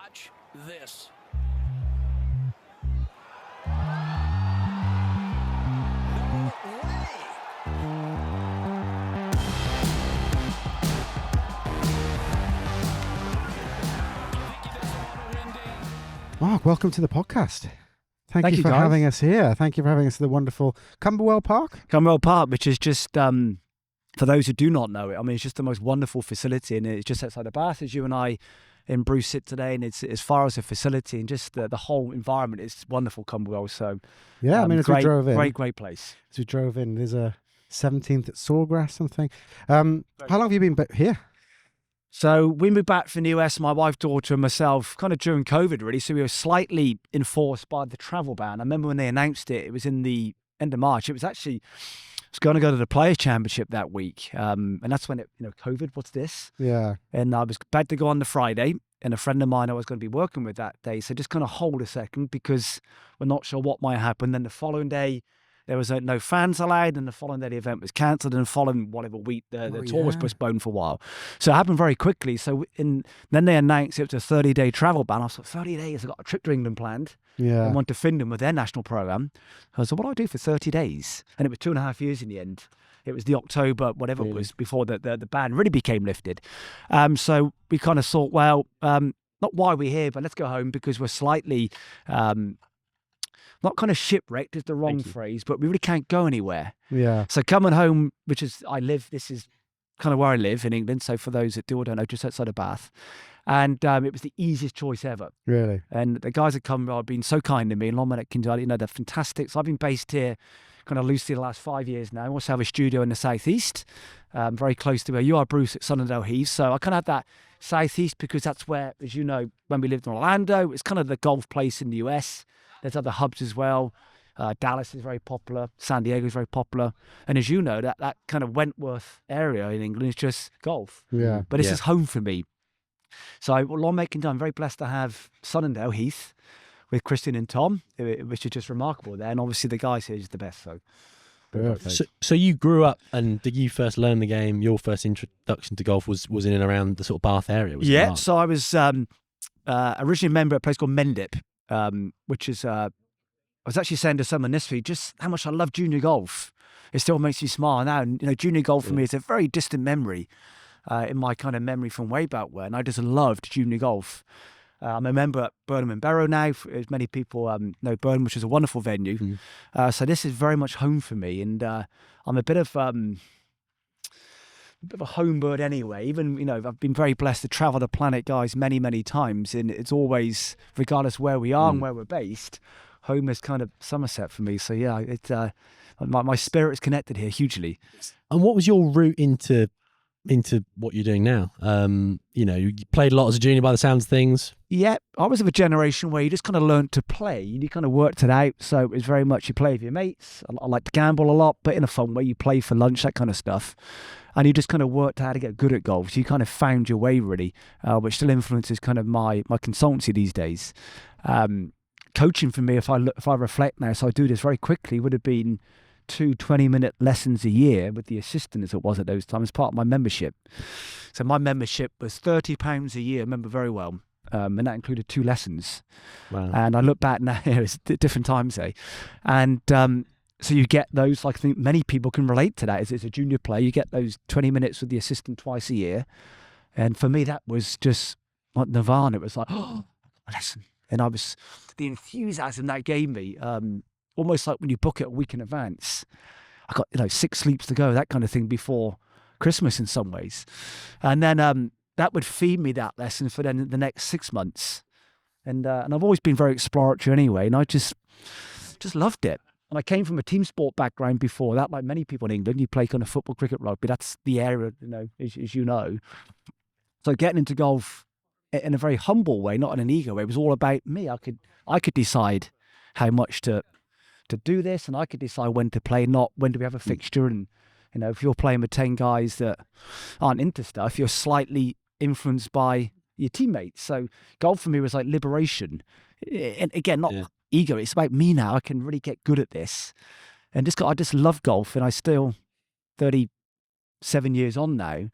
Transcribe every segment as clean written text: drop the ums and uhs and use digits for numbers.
Watch this. Mark, welcome to the podcast. Thank you for guys. having us here. Thank you for having us at the wonderful Cumberwell Park. Cumberwell Park, which is just, for those who do not know it, I mean, it's just the most wonderful facility, and it's just outside of Bath, as you and I in Bruce sit today, and it's as far as a facility, and just the whole environment is wonderful, Cumberwell. So, Yeah, I mean, as we drove in, great place. As we drove in, there's a 17th at Sawgrass, something. How long have you been here? So we moved back from the US, my wife, daughter, and myself, kind of during COVID, really. So we were slightly enforced by the travel ban. I remember when they announced it, it was in the end of March. It was actually, I was going to go to the Players' Championship that week. And that's when COVID, what's this? Yeah. And I was about to go on the Friday, and a friend of mine I was going to be working with that day said, just kind of hold a second because we're not sure what might happen. Then the following day, there was no fans allowed, and the following day the event was cancelled, and the following whatever week the tour was postponed for a while. So it happened very quickly. So then they announced it was a 30-day travel ban. I was like, 30 days? I've got a trip to England planned. Yeah. I went to Finland with their national programme. I was like, what do I do for 30 days? And it was 2.5 years in the end. It was the October, whatever it was, before the ban really became lifted. So we kind of thought, well, not why we're here, but let's go home because we're slightly... not kind of shipwrecked is the wrong phrase, but we really can't go anywhere. Yeah. So coming home, this is kind of where I live in England. So for those that do or don't know, just outside of Bath. And it was the easiest choice ever. Really? And the guys at Cumberwell have been so kind to me. And Kinematic, they're fantastic. So I've been based here kind of loosely the last 5 years now. I also have a studio in the southeast, very close to where you are, Bruce, at Sunningdale Heath. So I kind of have that southeast because that's where, as you know, when we lived in Orlando, it's kind of the golf place in the US. There's other hubs as well. Dallas is very popular. San Diego is very popular. And as you know, that kind of Wentworth area in England is just golf. Yeah. But this is home for me. So lawmaking time, I'm very blessed to have Sunningdale Heath with Christian and Tom, which is just remarkable there. And obviously the guys here is the best. So Perfect. So you grew up, and did you first learn the game? Your first introduction to golf was in and around the sort of Bath area? Yeah. So I was originally a member at a place called Mendip. Which is, I was actually saying to someone this week just how much I love junior golf. It still makes me smile now. And, junior golf for me is a very distant memory in my kind of memory from way back when. I just loved junior golf. I'm a member at Burnham and Barrow now, as many people know Burnham, which is a wonderful venue. So this is very much home for me. And I'm a bit of a home bird anyway. Even, I've been very blessed to travel the planet, guys, many, many times. And it's always, regardless where we are and where we're based, home is kind of Somerset for me. So, yeah, my spirit is connected here hugely. And what was your route into what you're doing now? You played a lot as a junior by the sounds of things. Yeah, I was of a generation where you just kind of learned to play. You kind of worked it out. So it was very much you play with your mates. I like to gamble a lot, but in a fun way. You play for lunch, that kind of stuff. And you just kind of worked out how to get good at golf. So you kind of found your way, really, which still influences kind of my consultancy these days. Coaching for me, if I reflect now, so I do this very quickly, would have been 2 20-minute lessons a year with the assistant as it was at those times, as part of my membership. So my membership was £30 a year, I remember very well. And that included 2 lessons. Wow. And I look back now, it's different times, eh? And so you get those, like I think many people can relate to that. As a junior player, you get those 20 minutes with the assistant twice a year. And for me, that was just like nirvana. It was like, oh, a lesson. And the enthusiasm that gave me, almost like when you book it a week in advance. I got, 6 sleeps to go, that kind of thing before Christmas in some ways. And then that would feed me that lesson for then the next 6 months. And I've always been very exploratory anyway, and I just loved it. And I came from a team sport background before that, like many people in England. You play kind of football, cricket, rugby. That's the area, as you know. So getting into golf in a very humble way, not in an ego way, it was all about me. I could decide how much to do this, and I could decide when to play, not when do we have a fixture. And if you're playing with 10 guys that aren't into stuff, you're slightly influenced by your teammates. So golf for me was like liberation. And again, not ego. It's about me now. I can really get good at this. And I just love golf, and I still, 37 years on now,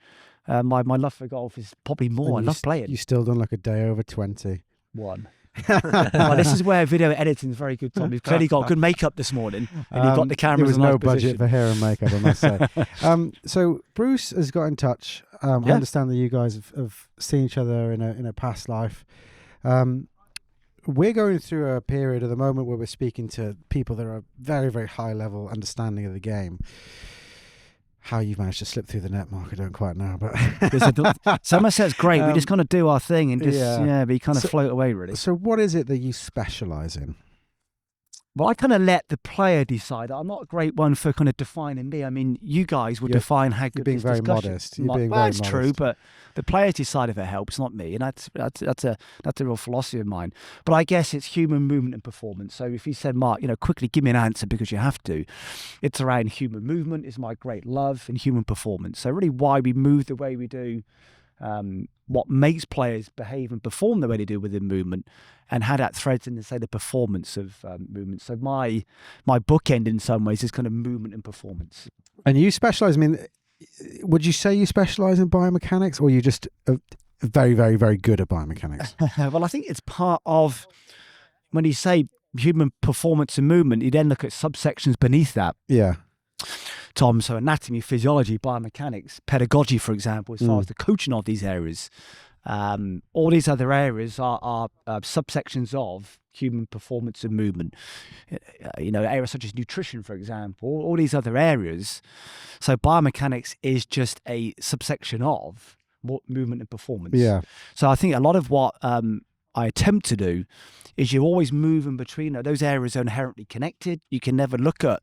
my love for golf is probably more. I love playing. You still done like a day over 20. one. Well, this is where video editing is very good, Tom. You've clearly got good makeup this morning, and you've got the cameras. There was in a no nice budget position. for hair and makeup, I must say. So Bruce has got in touch. I understand that you guys have seen each other in a past life. We're going through a period at the moment where we're speaking to people that are very, very high level understanding of the game. How you've managed to slip through the net, Mark, I don't quite know. But Somerset's great. We just kind of do our thing and just we kind of float away, really. So what is it that you specialise in? Well, I kind of let the player decide. I'm not a great one for kind of defining me. I mean, you guys will define how good. You're being this very discussion- modest. You're being very That's modest. true, but the players decide if it helps, not me, and that's a real philosophy of mine. But I guess it's human movement and performance. So if you said, Mark, quickly give me an answer because you have to, it's around human movement is my great love and human performance. So really, why we move the way we do. What makes players behave and perform the way they do within movement, and how that threads into, say, the performance of movement. So my bookend in some ways is kind of movement and performance. And you specialise, I mean, would you say you specialise in biomechanics, or you just very, very, very good at biomechanics? Well, I think it's part of, when you say human performance and movement, you then look at subsections beneath that. Yeah. Tom, so anatomy, physiology, biomechanics, pedagogy, for example, as far as the coaching of these areas. All these other areas are subsections of human performance and movement. Areas such as nutrition, for example, all these other areas. So biomechanics is just a subsection of movement and performance. Yeah. So I think a lot of what I attempt to do is you always move in between. Those areas are inherently connected. You can never look at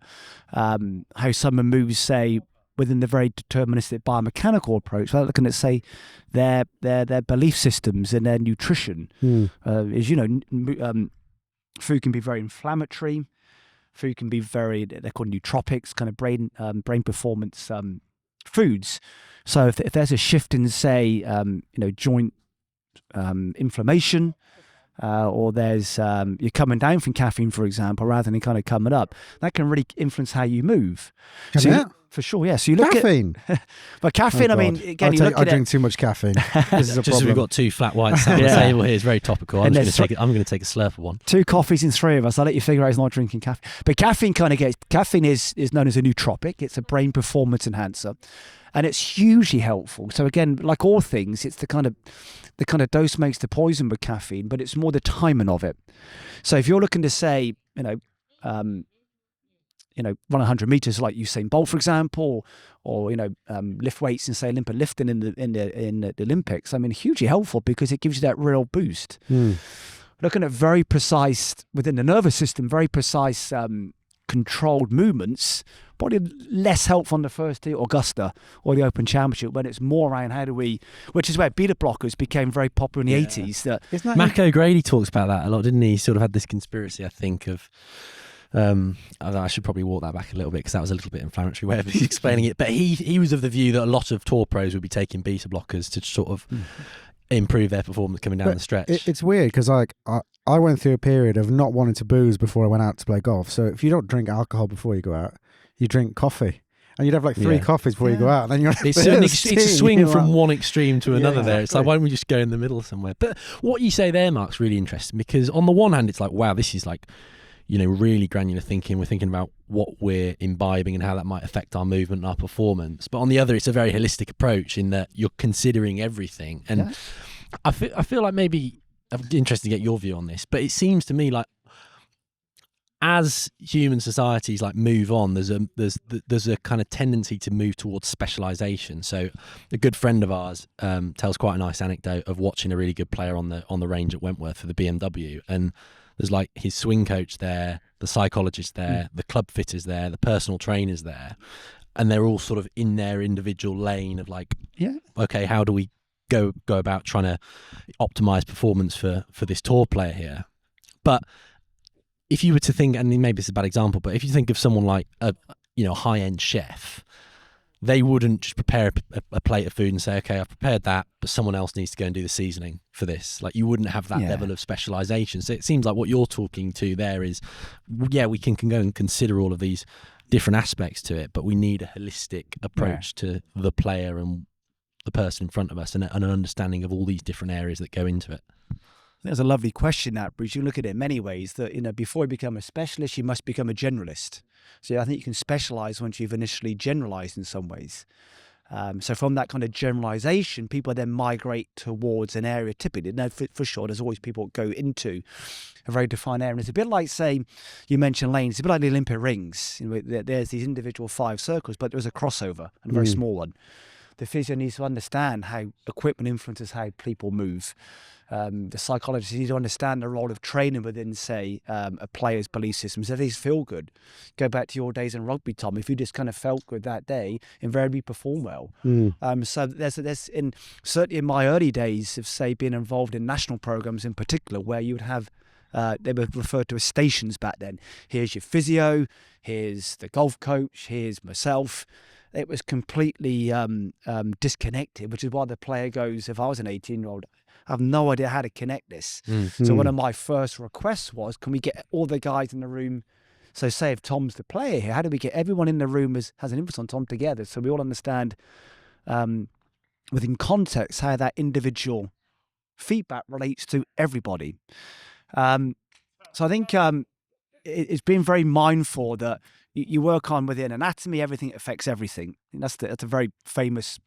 how someone moves, say, within the very deterministic biomechanical approach, without looking at, say, their belief systems and their nutrition. Food can be very inflammatory. Food can be they're called nootropics, kind of brain performance foods. So if there's a shift in, say, joint inflammation, or there's you're coming down from caffeine, for example, rather than kind of coming up, that can really influence how you move. For sure, yeah. So you look caffeine. But caffeine, Oh, I mean, God. again, you look I at drink too much caffeine. This is a Just problem. as we've got two flat whites on the table here, it's very topical. I'm going to take a slurp of one. 2 coffees in 3 of us. I'll let you figure out he's not drinking caffeine. But caffeine is known as a nootropic. It's a brain performance enhancer, and it's hugely helpful. So again, like all things, it's the kind of dose makes the poison with caffeine, but it's more the timing of it. So if you're looking to say, run 100 meters like Usain Bolt, for example, or lift weights and say Olympic lifting in the Olympics, I mean, hugely helpful because it gives you that real boost. Looking at very precise within the nervous system, very precise controlled movements, probably less helpful on the first Augusta or the Open Championship, when it's more around which is where beta blockers became very popular in the 80s. Mac O'Grady talks about that a lot, didn't he? He sort of had this conspiracy, I think, of I should probably walk that back a little bit because that was a little bit inflammatory way of explaining it. But he was of the view that a lot of tour pros would be taking beta blockers to sort of improve their performance coming down the stretch. It's weird because I went through a period of not wanting to booze before I went out to play golf. So if you don't drink alcohol before you go out, you drink coffee. And you'd have like 3 coffees before you go out, and then you're. It's a swing from one extreme to another. There, it's like, why don't we just go in the middle somewhere? But what you say there, Mark's really interesting, because on the one hand, it's like, wow, this is like, really granular thinking. We're thinking about what we're imbibing and how that might affect our movement and our performance. But on the other, it's a very holistic approach in that you're considering everything. And I feel like maybe I'm interested to get your view on this, but it seems to me like, as human societies like move on, there's a kind of tendency to move towards specialization. So a good friend of ours tells quite a nice anecdote of watching a really good player on the range at Wentworth for the BMW, and there's like his swing coach there, the psychologist there, the club fitters there, the personal trainers there, and they're all sort of in their individual lane of like, okay, how do we go about trying to optimize performance for this tour player here? But if you were to think, and maybe it's a bad example, but if you think of someone like a high-end chef, they wouldn't just prepare a plate of food and say, okay, I've prepared that, but someone else needs to go and do the seasoning for this. Like, you wouldn't have that level of specialization. So it seems like what you're talking to there is, we can go and consider all of these different aspects to it, but we need a holistic approach to the player and the person in front of us, and an understanding of all these different areas that go into it. That's a lovely question, that, Bruce. You look at it in many ways that, before you become a specialist, you must become a generalist. So I think you can specialize once you've initially generalized in some ways. So from that kind of generalization, people then migrate towards an area typically. Now, for sure, there's always people that go into a very defined area. And it's a bit like, say, you mentioned lanes. It's a bit like the Olympic rings. There's these individual 5 circles, but there's a crossover, and a very small one. The physio needs to understand how equipment influences how people move. The psychologists need to understand the role of training within, say, a player's belief system. So if these feel good, go back to your days in rugby, Tom. If you just kind of felt good that day, invariably perform well. So there's certainly in my early days of, say, being involved in national programs in particular, where you would have they were referred to as stations back then. Here's your physio, here's the golf coach, here's myself. It was completely disconnected, which is why the player goes, if I was an 18-year-old, I have no idea how to connect this. So one of my first requests was, can we get all the guys in the room? So say if Tom's the player here, how do we get everyone in the room has an influence on Tom together, so we all understand within context how that individual feedback relates to everybody. So I think it's been very mindful that you work on within anatomy, everything affects everything. And that's a very famous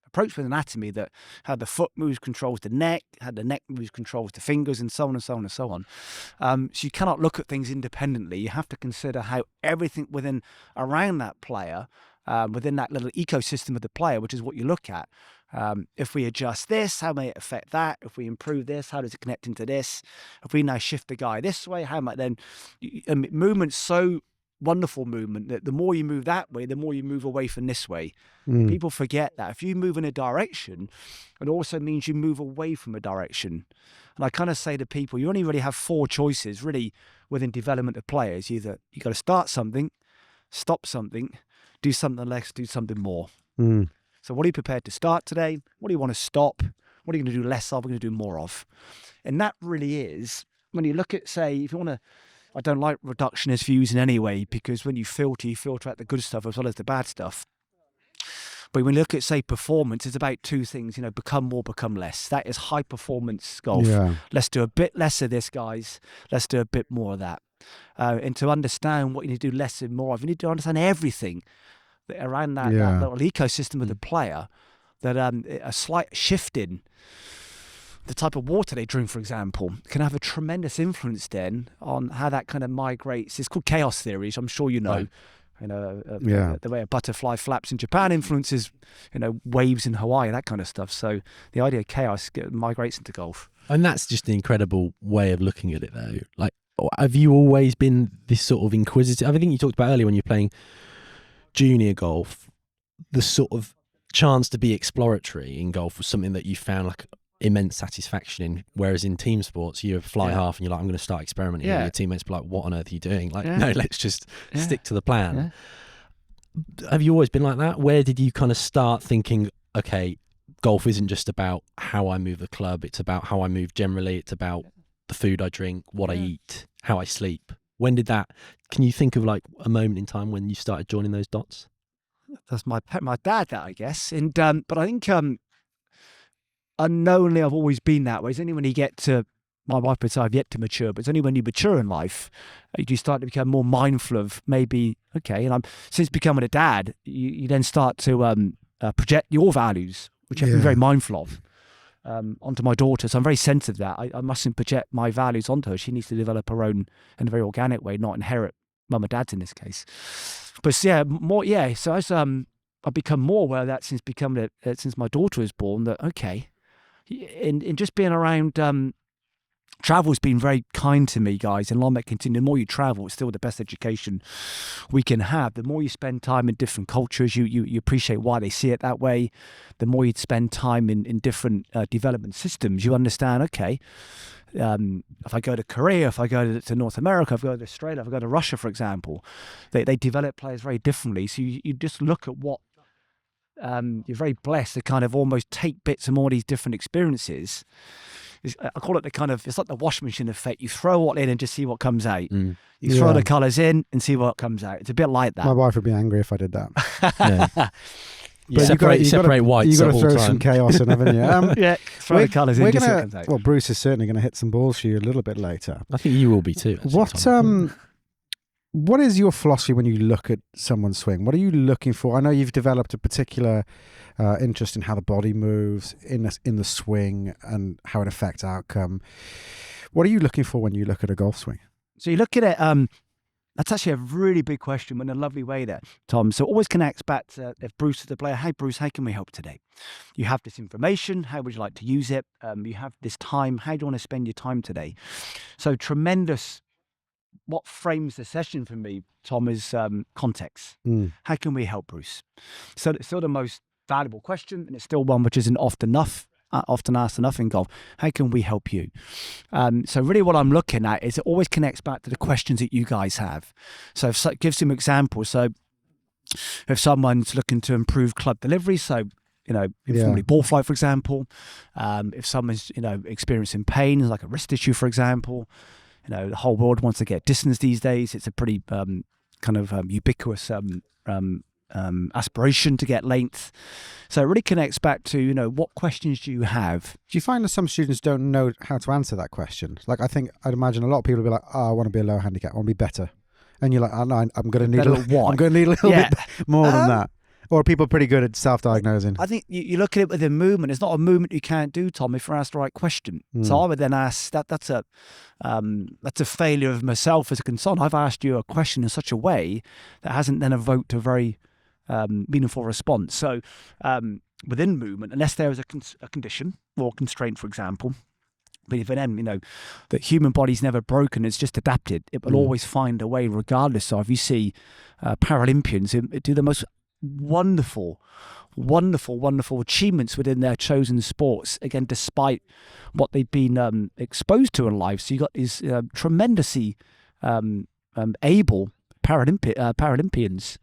approach with anatomy, that how the foot moves controls the neck, how the neck moves controls the fingers, and so on and so on and so on. So you cannot look at things independently. You have to consider how everything around that player, within that little ecosystem of the player, which is what you look at. If we adjust this, how may it affect that? If we improve this, how does it connect into this? If we now shift the guy this way, how might then... movement's so wonderful movement that the more you move that way, the more you move away from this way. People forget that. If you move in a direction, it also means you move away from a direction. And I kind of say to people, you only really have 4 choices, really, within development of players. Either you got to start something, stop something, do something less, do something more. So what are you prepared to start today? What do you want to stop? What are you going to do less of? What are you going to do more of? And that really is, when you look at, say, if you want to, I don't like reductionist views in any way, because when you filter out the good stuff as well as the bad stuff. But when you look at, say, performance, it's about 2 things, become more, become less. That is high performance golf. Let's do a bit less of this, guys. Let's do a bit more of that. And to understand what you need to do less and more of, you need to understand everything around that little ecosystem of the player, that a slight shift in the type of water they drink, for example, can have a tremendous influence then on how that kind of migrates. It's called chaos theory, which I'm sure you know. Right. The way a butterfly flaps in Japan influences, waves in Hawaii, that kind of stuff. So the idea of chaos migrates into golf. And that's just an incredible way of looking at it, though. Like, have you always been this sort of inquisitive? I think you talked about earlier when you're playing junior golf, the sort of chance to be exploratory in golf was something that you found like immense satisfaction in, whereas in team sports you fly half and you're like, I'm going to start experimenting, and your teammates be like, what on earth are you doing? Like, no, let's just stick to the plan. Have you always been like that? Where did you kind of start thinking, okay, golf isn't just about how I move the club, it's about how I move generally, it's about the food I drink, what I eat, how I sleep? When did that, can you think of like a moment in time when you started joining those dots? That's my dad, that, I guess. And but I think unknowingly I've always been that way. It's only when you get to, my wife would say I've yet to mature, but it's only when you mature in life you start to become more mindful of maybe, okay, and since becoming a dad, you then start to project your values, which you have to be very mindful of, onto my daughter. So I'm very sensitive of that. I mustn't project my values onto her. She needs to develop her own in a very organic way, not inherit mum and dad's in this case. But so as I've become more aware of that since my daughter was born, that okay, in just being around, travel's been very kind to me, guys, and long may continue. The more you travel, it's still the best education we can have. The more you spend time in different cultures, you appreciate why they see it that way. The more you spend time in different development systems, you understand, okay, if I go to Korea, if I go to North America, if I go to Australia, if I go to Russia, for example, they develop players very differently. So you just look at what, you're very blessed to kind of almost take bits from all these different experiences. I call it it's like the washing machine effect. You throw what in and just see what comes out. You throw the colours in and see what comes out. It's a bit like that. My wife would be angry if I did that. separate whites. You've got at to all throw time. some chaos in, haven't you? Yeah, throw the colours in. Just Gonna, well, Bruce is certainly going to hit some balls for you a little bit later. I think you will be too. Actually, What is your philosophy when you look at someone's swing? What are you looking for? I know you've developed a particular interest in how the body moves in the swing and how it affects outcome. What are you looking for when you look at a golf swing? So you look at it. That's actually a really big question in a lovely way there, Tom. So it always connects back to if Bruce is the player. Hey, Bruce, how can we help today? You have this information. How would you like to use it? You have this time. How do you want to spend your time today? So tremendous. What frames the session for me, Tom, is context. How can we help Bruce? So it's still the most valuable question, and it's still one which isn't often asked enough in golf. How can we help you? So really what I'm looking at is it always connects back to the questions that you guys have. So give some examples. So if someone's looking to improve club delivery, so informally ball flight, for example, if someone's experiencing pain, like a wrist issue, for example, the whole world wants to get distance these days. It's a pretty ubiquitous aspiration to get length. So it really connects back to, what questions do you have? Do you find that some students don't know how to answer that question? Like, I'd imagine a lot of people will be like, I want to be a low handicap, I want to be better. And you're like, oh, no, I'm going to need a little bit more than that. Or are people pretty good at self-diagnosing? I think you look at it within movement. It's not a movement you can't do, Tom, if you're asked the right question. So I would then ask, that's a failure of myself as a consultant. I've asked you a question in such a way that hasn't then evoked a very meaningful response. So within movement, unless there is a condition or constraint, for example, but if then, the human body's never broken, it's just adapted. It will always find a way regardless. So if you see Paralympians who do the most wonderful achievements within their chosen sports, again, despite what they've been exposed to in life. So you got these tremendously able Paralympians,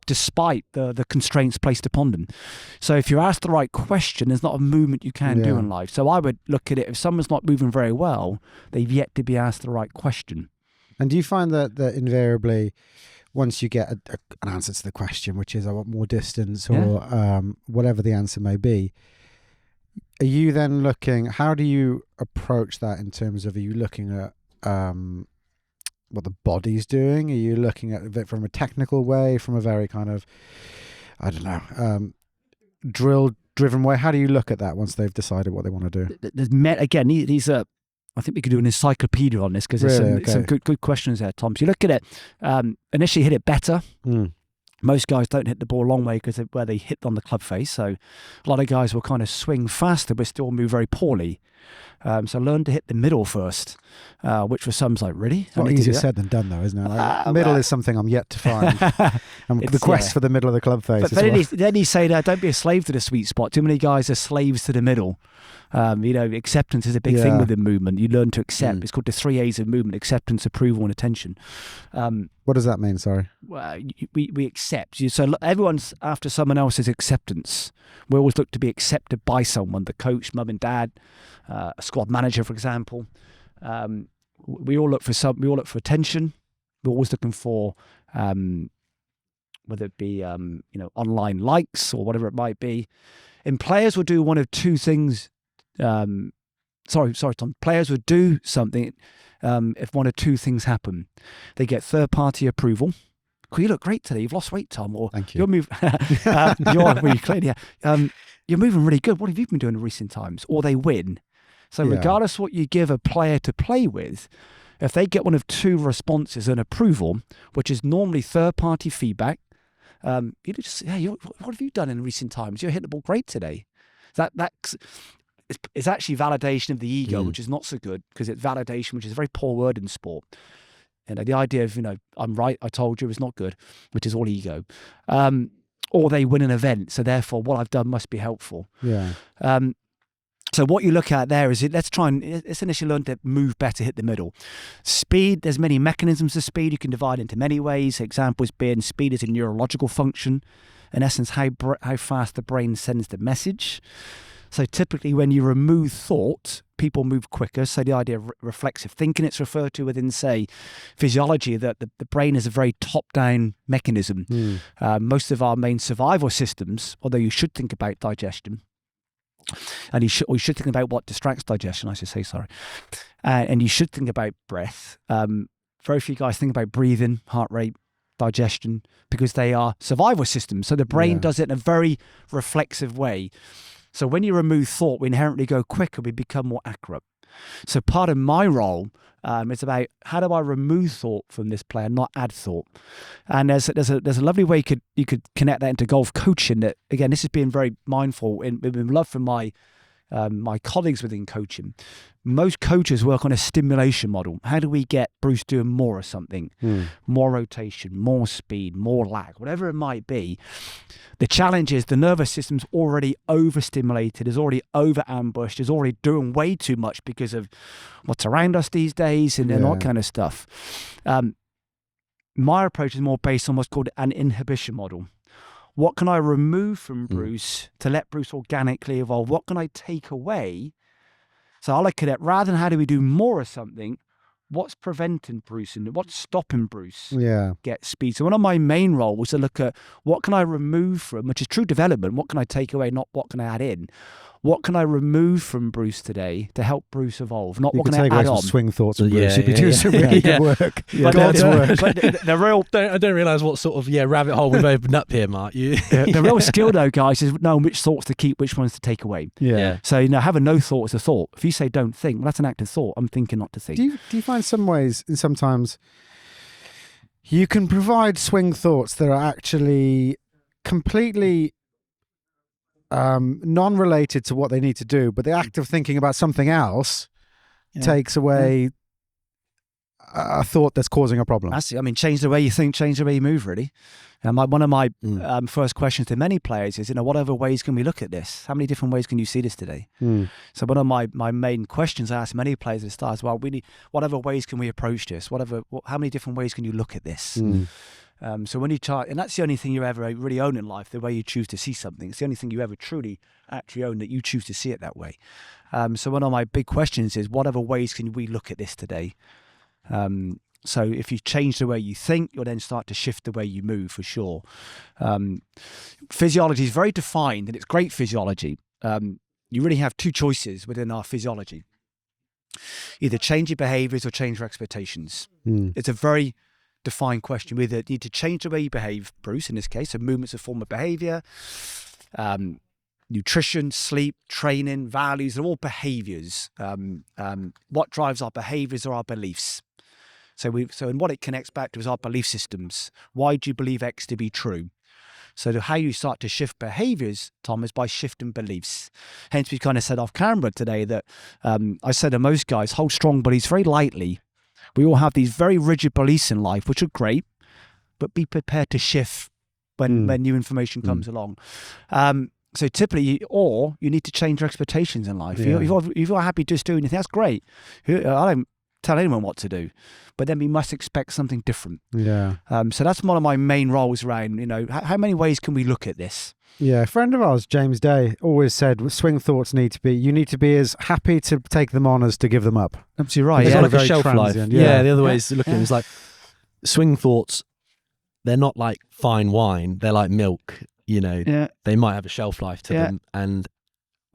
despite the constraints placed upon them. So if you're asked the right question, there's not a movement you can do in life. So I would look at it, if someone's not moving very well, they've yet to be asked the right question. And do you find that invariably, once you get an answer to the question, which is I want more distance or whatever the answer may be, are you then looking, how do you approach that in terms of, are you looking at what the body's doing? Are you looking at it from a technical way, from a very kind of, drill-driven way? How do you look at that once they've decided what they want to do? Again, these are, I think we could do an encyclopedia on this because there's some good questions there, Tom. So you look at it, initially hit it better. Most guys don't hit the ball a long way because of where they hit on the club face. So a lot of guys will kind of swing faster but still move very poorly. So learn to hit the middle first, which for some's like, really? It's easier said than done, though, isn't it? Like, middle is something I'm yet to find. The quest for the middle of the club face. But then you say that, don't be a slave to the sweet spot. Too many guys are slaves to the middle. Acceptance is a big thing within movement. You learn to accept. It's called the 3 A's of movement: acceptance, approval, and attention. What does that mean? Sorry. Well, we accept. So everyone's after someone else's acceptance. We always look to be accepted by someone: the coach, mum and dad, a squad manager, for example. We all look for attention. We're always looking for whether it be online likes or whatever it might be. And players will do one of two things. Sorry, Tom. Players would do something if one of two things happen. They get third-party approval. You look great today. You've lost weight, Tom. Or thank you. You're moving really good. What have you been doing in recent times? Or they win. So regardless what you give a player to play with, if they get one of two responses, an approval, which is normally third-party feedback, you just what have you done in recent times? You hit the ball great today. It's actually validation of the ego, which is not so good because it's validation, which is a very poor word in sport. The idea of, I'm right, I told you, is not good, which is all ego. Or they win an event, so therefore what I've done must be helpful. Yeah. So what you look at there is let's initially learn to move better, hit the middle. Speed, there's many mechanisms of speed. You can divide into many ways. Examples being speed is a neurological function. In essence, how fast the brain sends the message. So typically when you remove thought, people move quicker. So the idea of reflexive thinking, it's referred to within, say, physiology, that the brain is a very top-down mechanism. Most of our main survival systems, although you should think about digestion, and you should think about what distracts digestion, I should say, sorry. And you should think about breath. Very few guys think about breathing, heart rate, digestion, because they are survival systems. So the brain does it in a very reflexive way. So when you remove thought, we inherently go quicker, we become more accurate. So part of my role is about how do I remove thought from this player, not add thought. And there's a lovely way you could connect that into golf coaching. That again, this is being very mindful in love from my colleagues within coaching. Most coaches work on a stimulation model. How do we get Bruce doing more of something? More rotation, more speed, more lag, whatever it might be. The challenge is the nervous system's already overstimulated, is already over-ambushed, is already doing way too much because of what's around us these days and all that kind of stuff. My approach is more based on what's called an inhibition model. What can I remove from Bruce to let Bruce organically evolve? What can I take away? So I look at it, rather than how do we do more of something, what's preventing Bruce and what's stopping Bruce get speed? So one of my main roles was to look at what can I remove from, which is true development, what can I take away, not what can I add in. What can I remove from Bruce today to help Bruce evolve? Not what can I add on. Swing thoughts of Bruce. You'd be doing some really good work. God's work. But the real... I don't realise what sort of rabbit hole we've opened up here, Mark. The real skill, though, guys, is knowing which thoughts to keep, which ones to take away. So, having no thought is a thought. If you say don't think, well, that's an active thought. I'm thinking not to think. Do you find some ways, and sometimes you can provide swing thoughts that are actually completely non-related to what they need to do, but the act of thinking about something else takes away a thought that's causing a problem? That's it. I mean, change the way you think, change the way you move, really. And one of my first questions to many players is, what other ways can we look at this? How many different ways can you see this today? So one of my main questions I ask many players at the start is, well, what other ways can we approach this? How many different ways can you look at this? So when you try, and that's the only thing you ever really own in life, the way you choose to see something. It's the only thing you ever truly actually own, that you choose to see it that way. So one of my big questions is, what other ways can we look at this today? So if you change the way you think, you'll then start to shift the way you move, for sure. Physiology is very defined, and it's great physiology. You really have two choices within our physiology. Either change your behaviours or change your expectations. It's a very defined question. We either need to change the way you behave, Bruce, in this case, so movement's a form of behaviour. Nutrition, sleep, training, values, they're all behaviours. What drives our behaviours are our beliefs. So and what it connects back to is our belief systems. Why do you believe X to be true? So how you start to shift behaviours, Tom, is by shifting beliefs. Hence, we kind of said off camera today that I said to most guys, hold strong beliefs very lightly. We all have these very rigid beliefs in life, which are great, but be prepared to shift when new information comes along. So typically, you need to change your expectations in life. If you're happy just doing anything, that's great. I don't tell anyone what to do, but then we must expect something different. So that's one of my main roles around, how many ways can we look at this? A friend of ours, James Day, always said swing thoughts you need to be as happy to take them on as to give them up. Absolutely right. It's like a shelf life. The other way is looking at it is like swing thoughts, they're not like fine wine, they're like milk. They might have a shelf life to them, and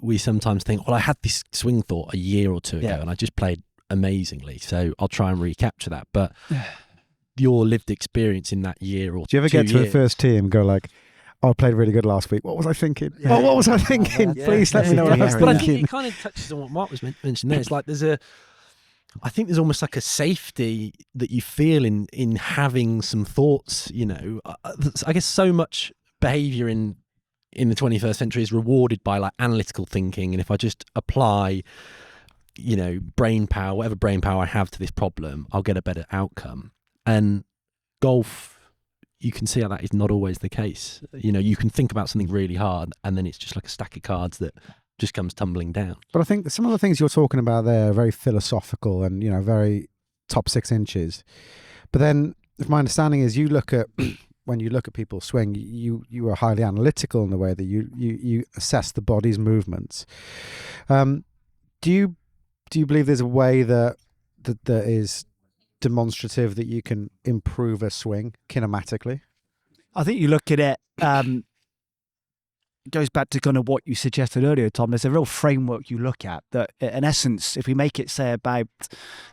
we sometimes think, well, I had this swing thought a year or two ago and I just played amazingly, so I'll try and recapture that. But your lived experience in that year or 2 years. Do you ever get to the first tee and go like, I played really good last week, what was I thinking? What was I thinking? Please let me know what I was thinking. But I think it kind of touches on what Mark was mentioning there. It's like I think there's almost like a safety that you feel in having some thoughts. I guess so much behaviour in the 21st century is rewarded by like analytical thinking, and if I just apply brain power, whatever brain power I have to this problem, I'll get a better outcome. And golf, you can see how that is not always the case. You can think about something really hard and then it's just like a stack of cards that just comes tumbling down. But I think that some of the things you're talking about there are very philosophical and, very top 6 inches. But then, if my understanding is, you look at when you look at people swing, you are highly analytical in the way that you assess the body's movements. Do you believe there's a way that is demonstrative that you can improve a swing kinematically? I think you look at it. It goes back to kind of what you suggested earlier, Tom. There's a real framework you look at that, in essence, if we make it say about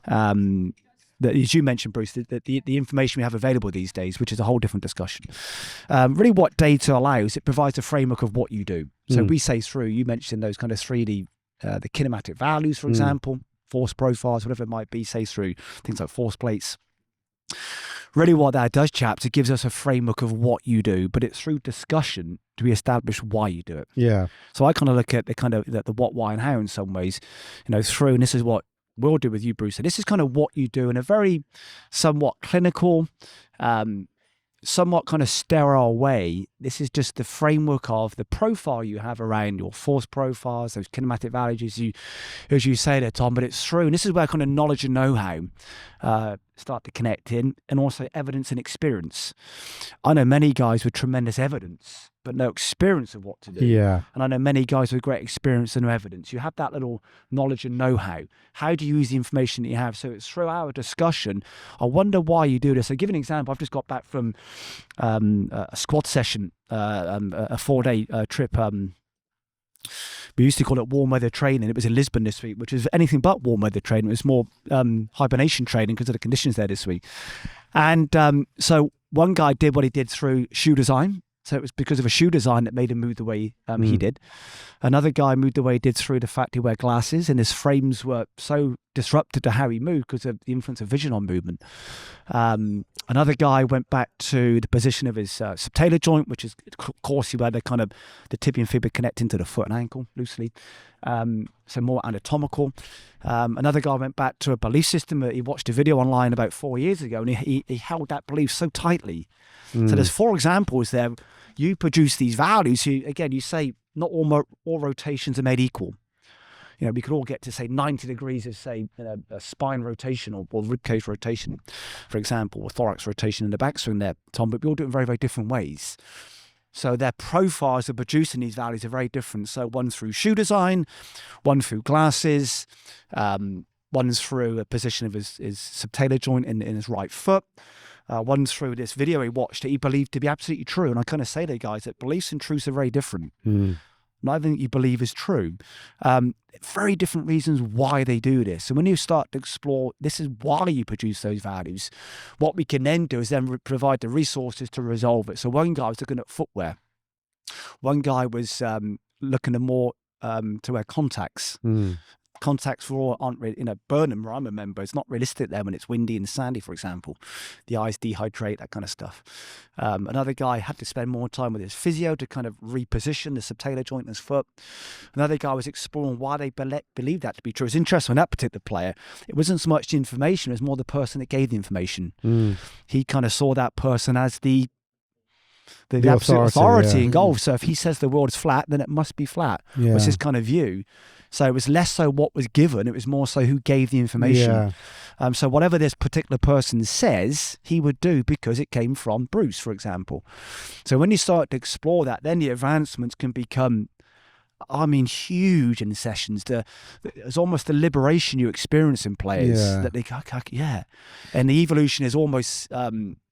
that, as you mentioned, Bruce, the information we have available these days, which is a whole different discussion. Really, what data allows, it provides a framework of what you do. So we say through. You mentioned those kind of 3D, the kinematic values, for example, force profiles, whatever it might be. Say through things like force plates. Really what that does, chaps, it gives us a framework of what you do, but it's through discussion do we establish why you do it. Yeah. So I kind of look at the what, why, and how in some ways, through, and this is what we'll do with you, Bruce. And this is kind of what you do in a very somewhat clinical, somewhat kind of sterile way. This is just the framework of the profile you have around your force profiles, those kinematic values, as you say there, Tom. But it's through, and this is where kind of knowledge and know-how start to connect in, and also evidence and experience. I know many guys with tremendous evidence, but no experience of what to do. Yeah. And I know many guys with great experience and no evidence. You have that little knowledge and know-how. How do you use the information that you have? So it's through our discussion. I wonder why you do this. I'll give you an example. I've just got back from a squad session, a 4-day trip. We used to call it warm weather training. It was in Lisbon this week, which is anything but warm weather training. It was more hibernation training because of the conditions there this week. And so one guy did what he did through shoe design. So it was because of a shoe design that made him move the way he did. Another guy moved the way he did through the fact he wear glasses, and his frames were so disrupted to how he moved because of the influence of vision on movement. Another guy went back to the position of his subtalar joint, which is, of course, where the kind of the tibial fibula connecting to the foot and ankle loosely. So more anatomical. Another guy went back to a belief system that he watched a video online about 4 years ago, and he held that belief so tightly. So there's 4 examples there. You produce these values. You say not all rotations are made equal. We could all get to say 90 degrees of say a spine rotation or ribcage rotation, for example, or thorax rotation in the backswing there, Tom. But we all do it in very, very different ways. So their profiles of producing these values are very different. So one through shoe design, one through glasses, one's through a position of his subtalar joint in his right foot. One through this video he watched that he believed to be absolutely true. And I kind of say to guys that beliefs and truths are very different. Not everything you believe is true. Very different reasons why they do this. And when you start to explore, this is why you produce those values. What we can then do is then provide the resources to resolve it. So one guy was looking at footwear. One guy was looking at more to wear contacts. Contacts for all aren't really, Burnham, where I'm a member, it's not realistic there when it's windy and sandy, for example. The eyes dehydrate, that kind of stuff. Another guy had to spend more time with his physio to kind of reposition the subtalar joint in his foot. Another guy was exploring why they believed that to be true. It's interesting on that particular player. It wasn't so much the information, it was more the person that gave the information. He kind of saw that person as the absolute authority in golf. So if he says the world is flat, then it must be flat. Was his kind of view. So it was less so what was given, it was more so who gave the information. So whatever this particular person says, he would do because it came from Bruce, for example. So when you start to explore that, then the advancements can become, huge in sessions. There's almost the liberation you experience in players that they go, and the evolution is almost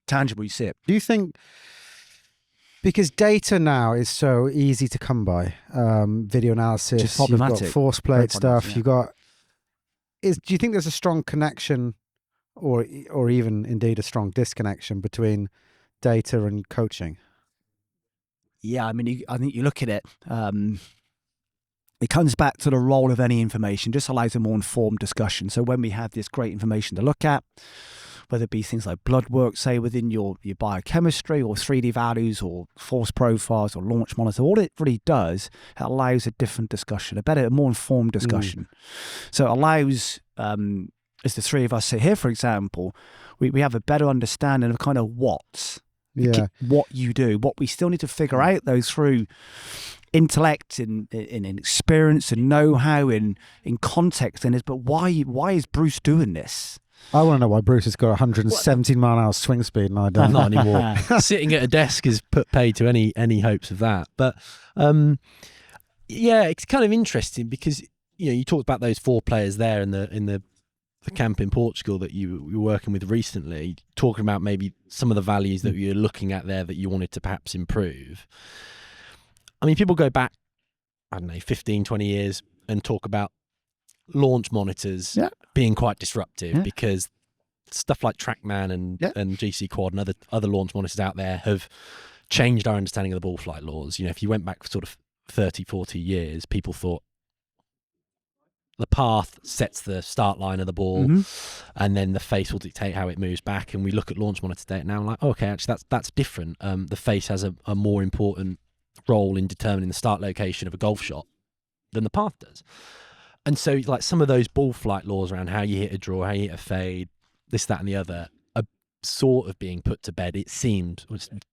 tangible. You see it. Do you think, because data now is so easy to come by, video analysis, you've got force plate stuff, you've got, do you think there's a strong connection or even indeed a strong disconnection between data and coaching? Yeah, I think you look at it, it comes back to the role of any information, just allows a more informed discussion. So when we have this great information to look at, whether it be things like blood work, say within your biochemistry, or 3D values, or force profiles, or launch monitor, all it really does, it allows a different discussion, a more informed discussion. So it allows, as the three of us sit here, for example, we have a better understanding of kind of what you do. What we still need to figure out, though, through intellect and experience and know-how in context, but why is Bruce doing this? I want to know why Bruce has got 117 mile an hour swing speed and I don't. Not anymore. Sitting at a desk is put paid to any hopes of that. But yeah, it's kind of interesting because you talked about those 4 players there in the camp in Portugal that you were working with recently, talking about maybe some of the values that you're looking at there that you wanted to perhaps improve. I mean, people go back, I don't know, 15, 20 years and talk about launch monitors being quite disruptive because stuff like TrackMan and GC Quad and other launch monitors out there have changed our understanding of the ball flight laws. If you went back sort of 30, 40 years, people thought the path sets the start line of the ball and then the face will dictate how it moves back. And we look at launch monitor data now and like, okay, actually that's different. The face has a more important role in determining the start location of a golf shot than the path does. And so like some of those ball flight laws around how you hit a draw, how you hit a fade, this, that and the other are sort of being put to bed. It seemed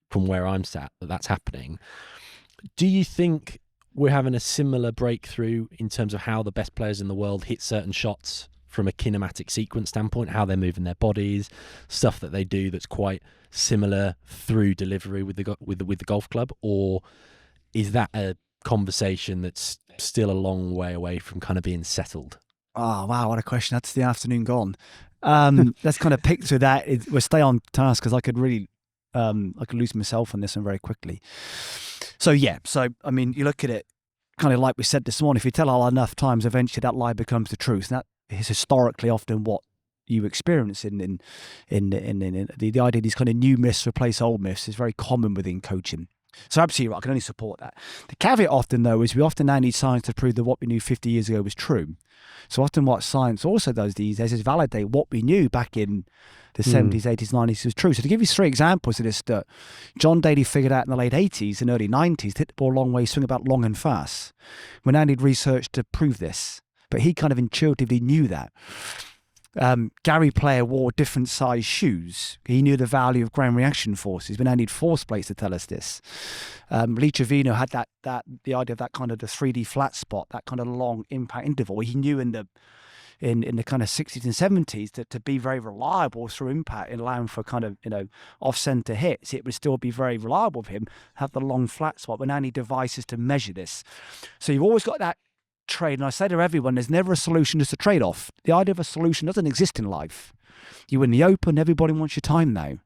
from where I'm sat that's happening. Do you think we're having a similar breakthrough in terms of how the best players in the world hit certain shots from a kinematic sequence standpoint, how they're moving their bodies, stuff that they do that's quite similar through delivery with the golf club? Or is that a conversation that's still a long way away from kind of being settled? Oh, wow, what a question. That's the afternoon gone. Let's kind of pick through that. We'll stay on task because I could lose myself on this one very quickly. So I mean, you look at it kind of like we said this morning, if you tell a lie enough times, eventually that lie becomes the truth. And that is historically often what you experience in the idea of these kind of new myths replace old myths is very common within coaching. So absolutely right, I can only support that. The caveat often though is we often now need science to prove that what we knew 50 years ago was true. So often what science also does these days is validate what we knew back in the 70s, 80s, 90s was true. So to give you 3 examples of this that John Daly figured out in the late 80s and early 90s, hit the ball a long way, swing about long and fast. We now need research to prove this. But he kind of intuitively knew that. Gary Player wore different size shoes. He knew the value of ground reaction forces. We now need force plates to tell us this. Lee Trevino had the idea of that kind of the 3D flat spot, that kind of long impact interval. He knew in the kind of 60s and 70s that to be very reliable through impact and allowing for kind of off-center hits, it would still be very reliable for him, have the long flat spot. We now need devices to measure this. So you've always got that trade, and I say to everyone, there's never a solution, just a trade-off. The idea of a solution doesn't exist in life. You win the Open, everybody wants your time now.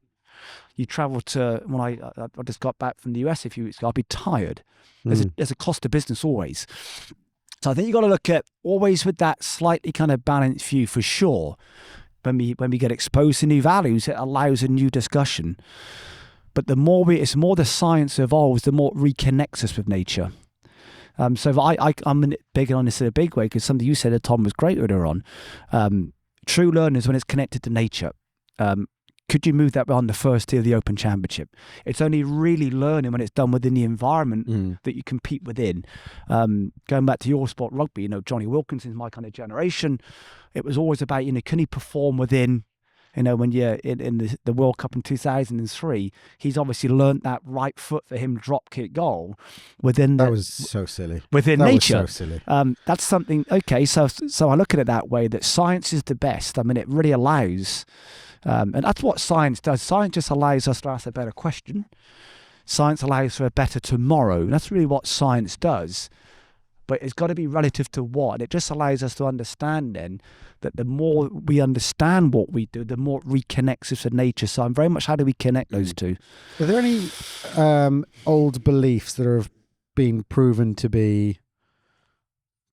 You travel to, when I just got back from the US a few weeks ago, I'd be tired. There's a cost of business always. So I think you've got to look at always with that slightly kind of balanced view for sure. When we get exposed to new values, it allows a new discussion. But it's more the science evolves, the more it reconnects us with nature. So I'm big on this in a big way because something you said that Tom was great earlier on. True learning is when it's connected to nature. Could you move that on the first tee of the Open Championship? It's only really learning when it's done within the environment that you compete within. Going back to your sport, rugby, Johnny Wilkinson's my kind of generation. It was always about, can he perform within, when you're in the World Cup in 2003, he's obviously learnt that right foot for him drop kick goal within that was so silly. Within that nature. Was so silly. That's something, okay, so I look at it that way, that science is the best. I mean, it really allows, and that's what science does. Science just allows us to ask a better question. Science allows for a better tomorrow. And that's really what science does. But it's got to be relative to what? It just allows us to understand then that the more we understand what we do, the more it reconnects us with nature. So I'm very much, how do we connect those two? Are there any old beliefs that have been proven to be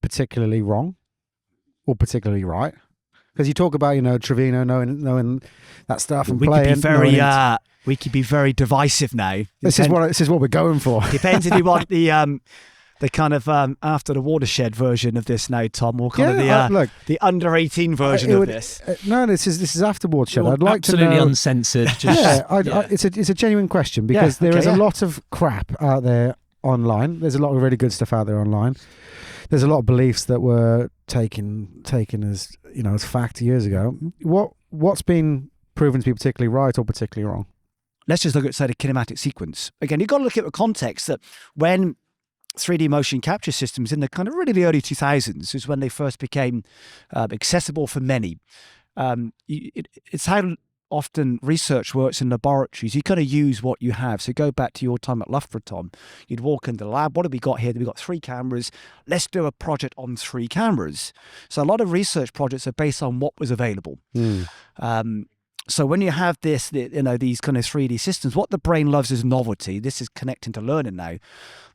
particularly wrong or particularly right? Because you talk about, Trevino knowing that stuff and playing. We could be very divisive now. This is what we're going for. Depends if you want the kind of after the watershed version of this now, Tom, or kind of the under 18 version of this. No, this is after watershed. I'd like to know, absolutely uncensored. It's a genuine question because there is a lot of crap out there online. There's a lot of really good stuff out there online. There's a lot of beliefs that were taken as as fact years ago. What's been proven to be particularly right or particularly wrong? Let's just look at, say, the kinematic sequence. Again, you've got to look at the context that when 3D motion capture systems in the kind of really the early 2000s is when they first became accessible for many. It's how often research works in laboratories. You kind of use what you have. So go back to your time at Loughborough, Tom. You'd walk into the lab. What have we got here? We've got 3 cameras. Let's do a project on 3 cameras. So a lot of research projects are based on what was available. So when you have these kind of 3D systems, what the brain loves is novelty. This is connecting to learning now.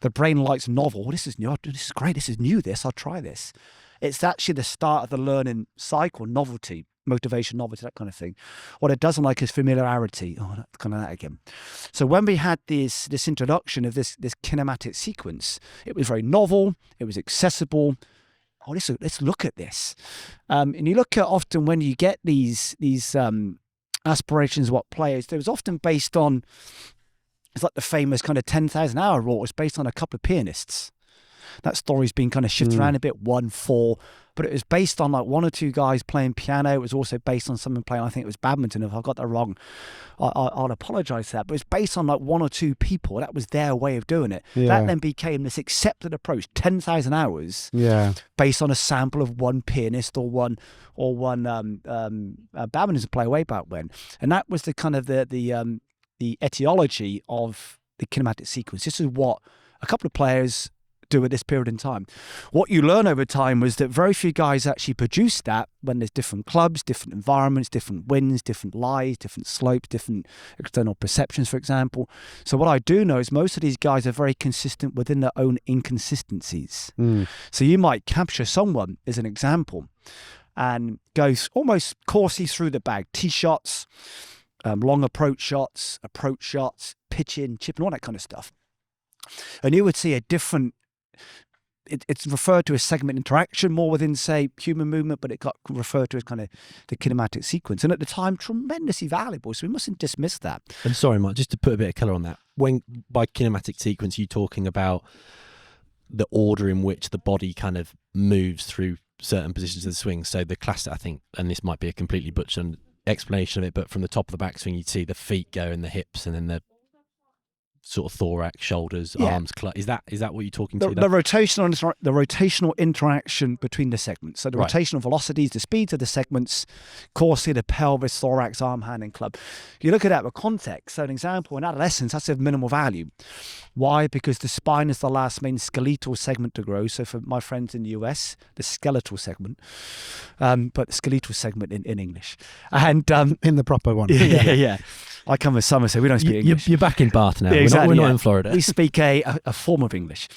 The brain likes novel. This is new. This is great. This is new. I'll try this. It's actually the start of the learning cycle, novelty. Motivation, novelty, that kind of thing. What it doesn't like is familiarity. Oh, that's kind of that again. So when we had this introduction of this kinematic sequence, it was very novel. It was accessible. Oh, let's look at this. And you look at often when you get these aspirations of what players, it was often based on, it's like the famous kind of 10,000 hour rule. It was based on a couple of pianists. That story's been kind of shifted around a bit, 1-4, but it was based on like 1 or 2 guys playing piano. It was also based on someone playing, I think it was badminton. If I got that wrong, I'll apologise for that. But it's based on like 1 or 2 people. That was their way of doing it. Yeah. That then became this accepted approach, 10,000 hours, based on a sample of 1 pianist or one badminton player way back when. And that was the kind of the etiology of the kinematic sequence. This is what a couple of players do at this period in time. What you learn over time was that very few guys actually produce that when there's different clubs, different environments, different winds, different lies, different slopes, different external perceptions, for example. So what I do know is most of these guys are very consistent within their own inconsistencies. So you might capture someone as an example and go almost coursey through the bag, tee shots, long approach shots, pitching, chipping, all that kind of stuff. And you would see a different, it's referred to as segment interaction more within, say, human movement, but it got referred to as kind of the kinematic sequence. And at the time, tremendously valuable. So we mustn't dismiss that. And sorry, Mark, just to put a bit of colour on that, when by kinematic sequence, you're talking about the order in which the body kind of moves through certain positions of the swing. So the classic, I think, and this might be a completely butchered explanation of it, but from the top of the backswing, you'd see the feet go and the hips and then the sort of thorax, shoulders, arms. Is that what you're talking to? The rotational interaction between the segments. So the rotational velocities, the speeds of the segments, coursely, the pelvis, thorax, arm, hand, and club. You look at that with context. So an example, in adolescence, that's of minimal value. Why? Because the spine is the last main skeletal segment to grow. So for my friends in the US, the skeletal segment, but the skeletal segment in English. And in the proper one. Yeah. I come with Somerset, we don't speak English. You're back in Bath now. Exactly, we're not in Florida. We speak a form of English.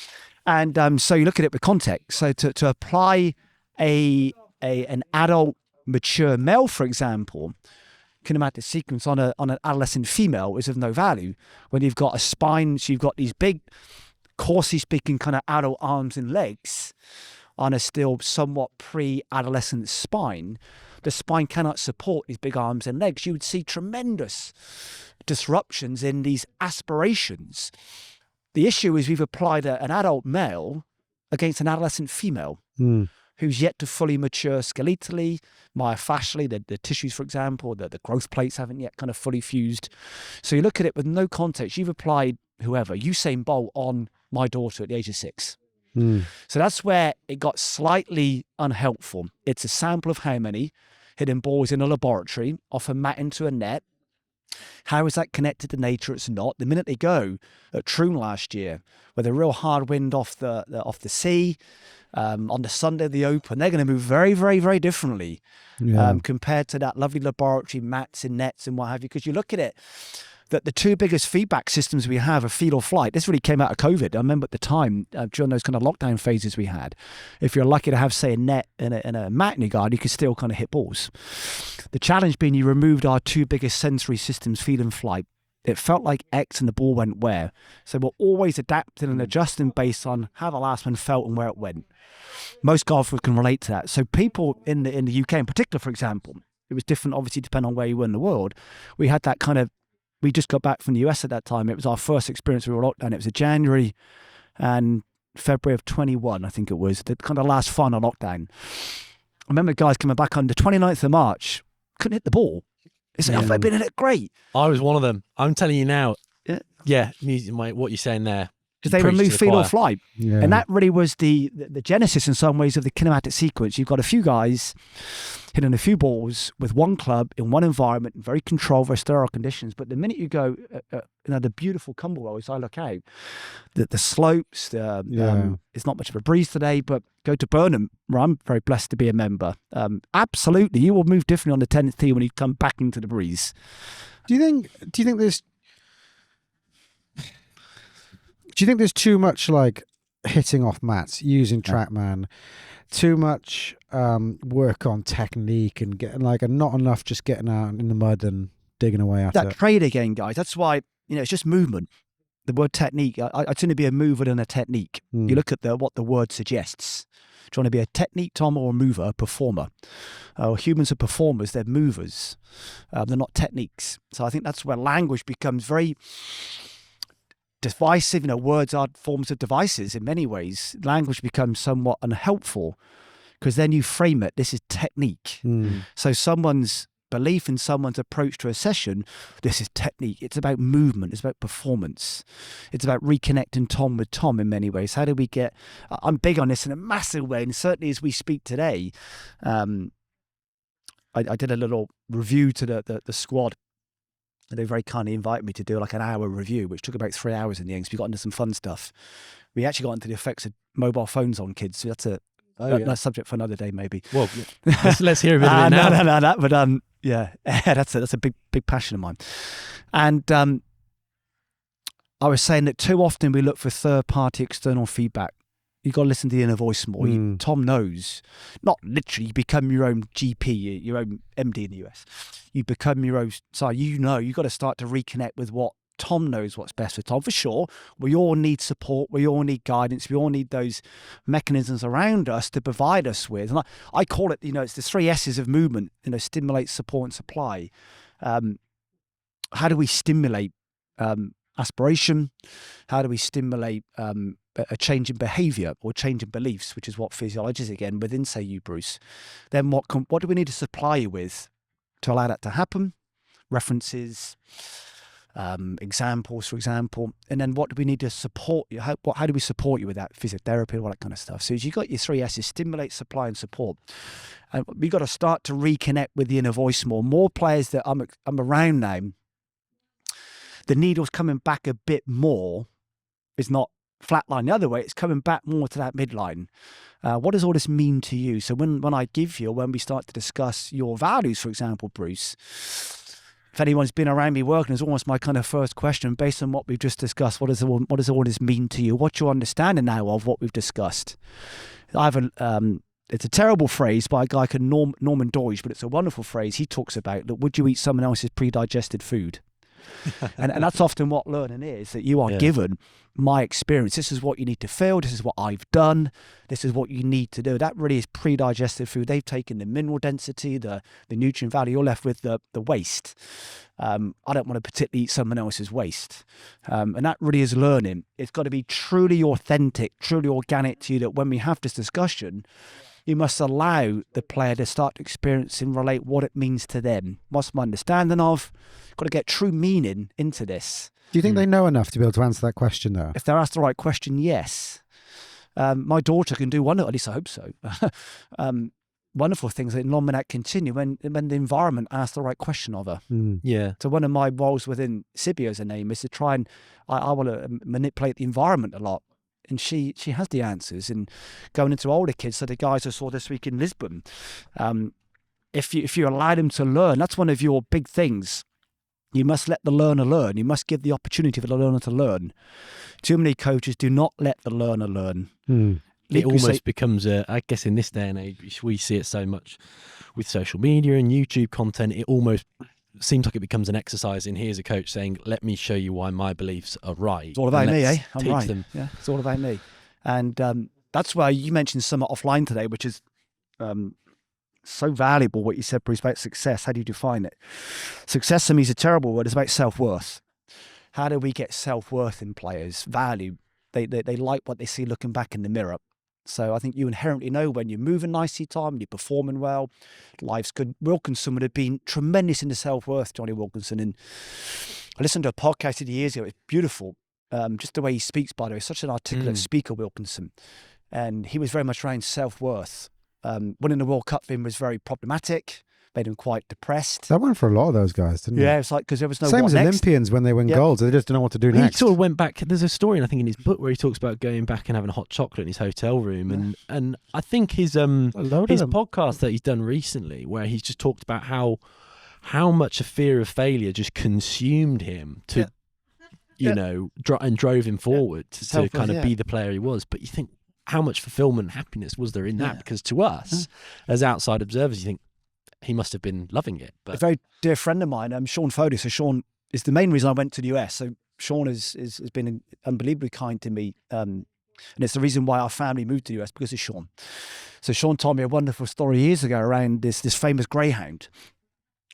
And so you look at it with context. So to apply an adult, mature male, for example, kinematic sequence on an adolescent female is of no value. When you've got a spine, so you've got these big, coarsely speaking, kind of adult arms and legs on a still somewhat pre-adolescent spine, the spine cannot support these big arms and legs. You would see tremendous disruptions in these aspirations. The issue is we've applied an adult male against an adolescent female who's yet to fully mature skeletally, myofascially, the tissues, for example, the growth plates haven't yet kind of fully fused. So you look at it with no context. You've applied Usain Bolt on my daughter at the age of 6. So that's where it got slightly unhelpful. It's a sample of how many hitting balls in a laboratory, off a mat into a net. How is that connected to nature? It's not. The minute they go at Troon last year, with a real hard wind off the sea, on the Sunday of the Open, they're going to move very, very, very differently compared to that lovely laboratory mats and nets and what have you. Because you look at it, that the 2 biggest feedback systems we have are feed or flight. This really came out of COVID. I remember at the time, during those kind of lockdown phases we had, if you're lucky to have, say, a net and a mat in your garden, you could still kind of hit balls. The challenge being you removed our 2 biggest sensory systems, feed and flight. It felt like X and the ball went where. So we're always adapting and adjusting based on how the last one felt and where it went. Most golfers can relate to that. So people in the UK in particular, for example, it was different, obviously, depending on where you were in the world. We had that kind of, we just got back from the US at that time. It was our first experience with lockdown. It was a January and February of 21, I think it was, the kind of last final lockdown. I remember guys coming back on the 29th of March, couldn't hit the ball. They said, I've been in it great. I was one of them. I'm telling you now. Yeah, what you're saying there. because they remove feel or flight. Yeah. And that really was the genesis in some ways of the kinematic sequence. You've got a few guys hitting a few balls with one club in one environment in very controlled, very sterile conditions. But the minute you go, the beautiful Cumberwell, as I look out, the slopes, it's not much of a breeze today, but go to Burnham, where I'm very blessed to be a member. Absolutely, you will move differently on the 10th tee when you come back into the breeze. Do you think there's too much like hitting off mats, using TrackMan, too much work on technique and getting and not enough just getting out in the mud and digging away at that trade again, guys? That's why it's just movement. The word technique, I tend to be a mover than a technique. You look at what the word suggests. Do you want to be a technique, Tom, or a mover, a performer? Humans are performers, they're movers. They're not techniques. So I think that's where language becomes very divisive. Words are forms of devices in many ways. Language becomes somewhat unhelpful because then you frame it, this is technique. So someone's belief in someone's approach to a session, this is technique. It's about movement. It's about performance. It's about reconnecting Tom with Tom in many ways. How do we get... I'm big on this in a massive way, and certainly as we speak today, I did a little review to the squad. They very kindly invited me to do an hour review, which took about 3 hours in the end, because we got into some fun stuff. We actually got into the effects of mobile phones on kids. So that's a subject for another day, maybe. Well, let's hear a bit of it now. No, but that's a big passion of mine. And I was saying that too often we look for third-party external feedback. You've got to listen to the inner voice more. Tom knows, not literally, you become your own GP, your own MD in the US. You become your own, so you've got to start to reconnect with what Tom knows what's best for Tom. For sure, we all need support, we all need guidance, we all need those mechanisms around us to provide us with. And I call it, it's the 3 S's of movement, stimulate, support, and supply. How do we stimulate aspiration? How do we stimulate a change in behaviour or change in beliefs, which is what physiology is again within, say, you, Bruce? Then what do we need to supply you with to allow that to happen? References, examples, for example, and then what do we need to support you? How do we support you with that? Physiotherapy, all that kind of stuff. So as you got your 3 S's: stimulate, supply, and support. And we got to start to reconnect with the inner voice more. More players that I'm around now, the needle's coming back a bit more. It's not flatline the other way. It's coming back more to that midline. What does all this mean to you? So when I give you, when we start to discuss your values, for example, Bruce, if anyone's been around me working, it's almost my kind of first question based on what we've just discussed. What does all this mean to you? What's your understanding now of what we've discussed? It's a terrible phrase by a guy called Norman Deutsch, but it's a wonderful phrase. He talks about that. Would you eat someone else's pre-digested food? and that's often what learning is, that you are given my experience. This is what you need to feel. This is what I've done. This is what you need to do. That really is pre-digested food. They've taken the mineral density, the nutrient value. You're left with the waste. I don't want to particularly eat someone else's waste. And that really is learning. It's got to be truly authentic, truly organic to you, that when we have this discussion, you must allow the player to start to experience and relate what it means to them. What's my understanding of? Got to get true meaning into this. Do you think they know enough to be able to answer that question, though? If they're asked the right question, yes. My daughter can do one, at least I hope so. Wonderful things that nominate continue when the environment asks the right question of her. Yeah. So one of my roles within Sibio, as a name, is to try and I want to manipulate the environment a lot. And she has the answers. And going into older kids, so the guys I saw this week in Lisbon, if you allow them to learn, that's one of your big things. You must let the learner learn. You must give the opportunity for the learner to learn. Too many coaches do not let the learner learn. It almost becomes I guess in this day and age, we see it so much with social media and YouTube content, it almost seems like it becomes an exercise in here's a coach saying, let me show you why my beliefs are right. It's all about me, eh? I'm right. Them. Yeah, it's all about me. And that's why you mentioned some offline today, which is so valuable, what you said, Bruce, about success. How do you define it? Success to me is a terrible word. It's about self-worth. How do we get self-worth in players? Value. They like what they see looking back in the mirror. So I think you inherently know when you're moving nicely, Tom, you're performing well, life's good. Wilkinson would have been tremendous in the self-worth, Johnny Wilkinson. And I listened to a podcast years ago. It's beautiful. just the way he speaks, by the way, such an articulate speaker, Wilkinson. And he was very much around self-worth. Winning the World Cup for him was very problematic, made him quite depressed. That went for a lot of those guys, didn't it? Yeah, it's like, because there was no Same what as next. Olympians when they win gold, they just don't know what to do next. He sort of went back. There's a story, I think, in his book where he talks about going back and having a hot chocolate in his hotel room, and I think his podcast that he's done recently, where he's just talked about how much a fear of failure just consumed him to, and drove him forward to kind of be the player he was. But you think, how much fulfillment and happiness was there in that? Because to us, as outside observers, you think he must have been loving it. But a very dear friend of mine, Sean Foddy. So Sean is the main reason I went to the US. So Sean has been unbelievably kind to me. And it's the reason why our family moved to the US, because of Sean. So Sean told me a wonderful story years ago around this famous greyhound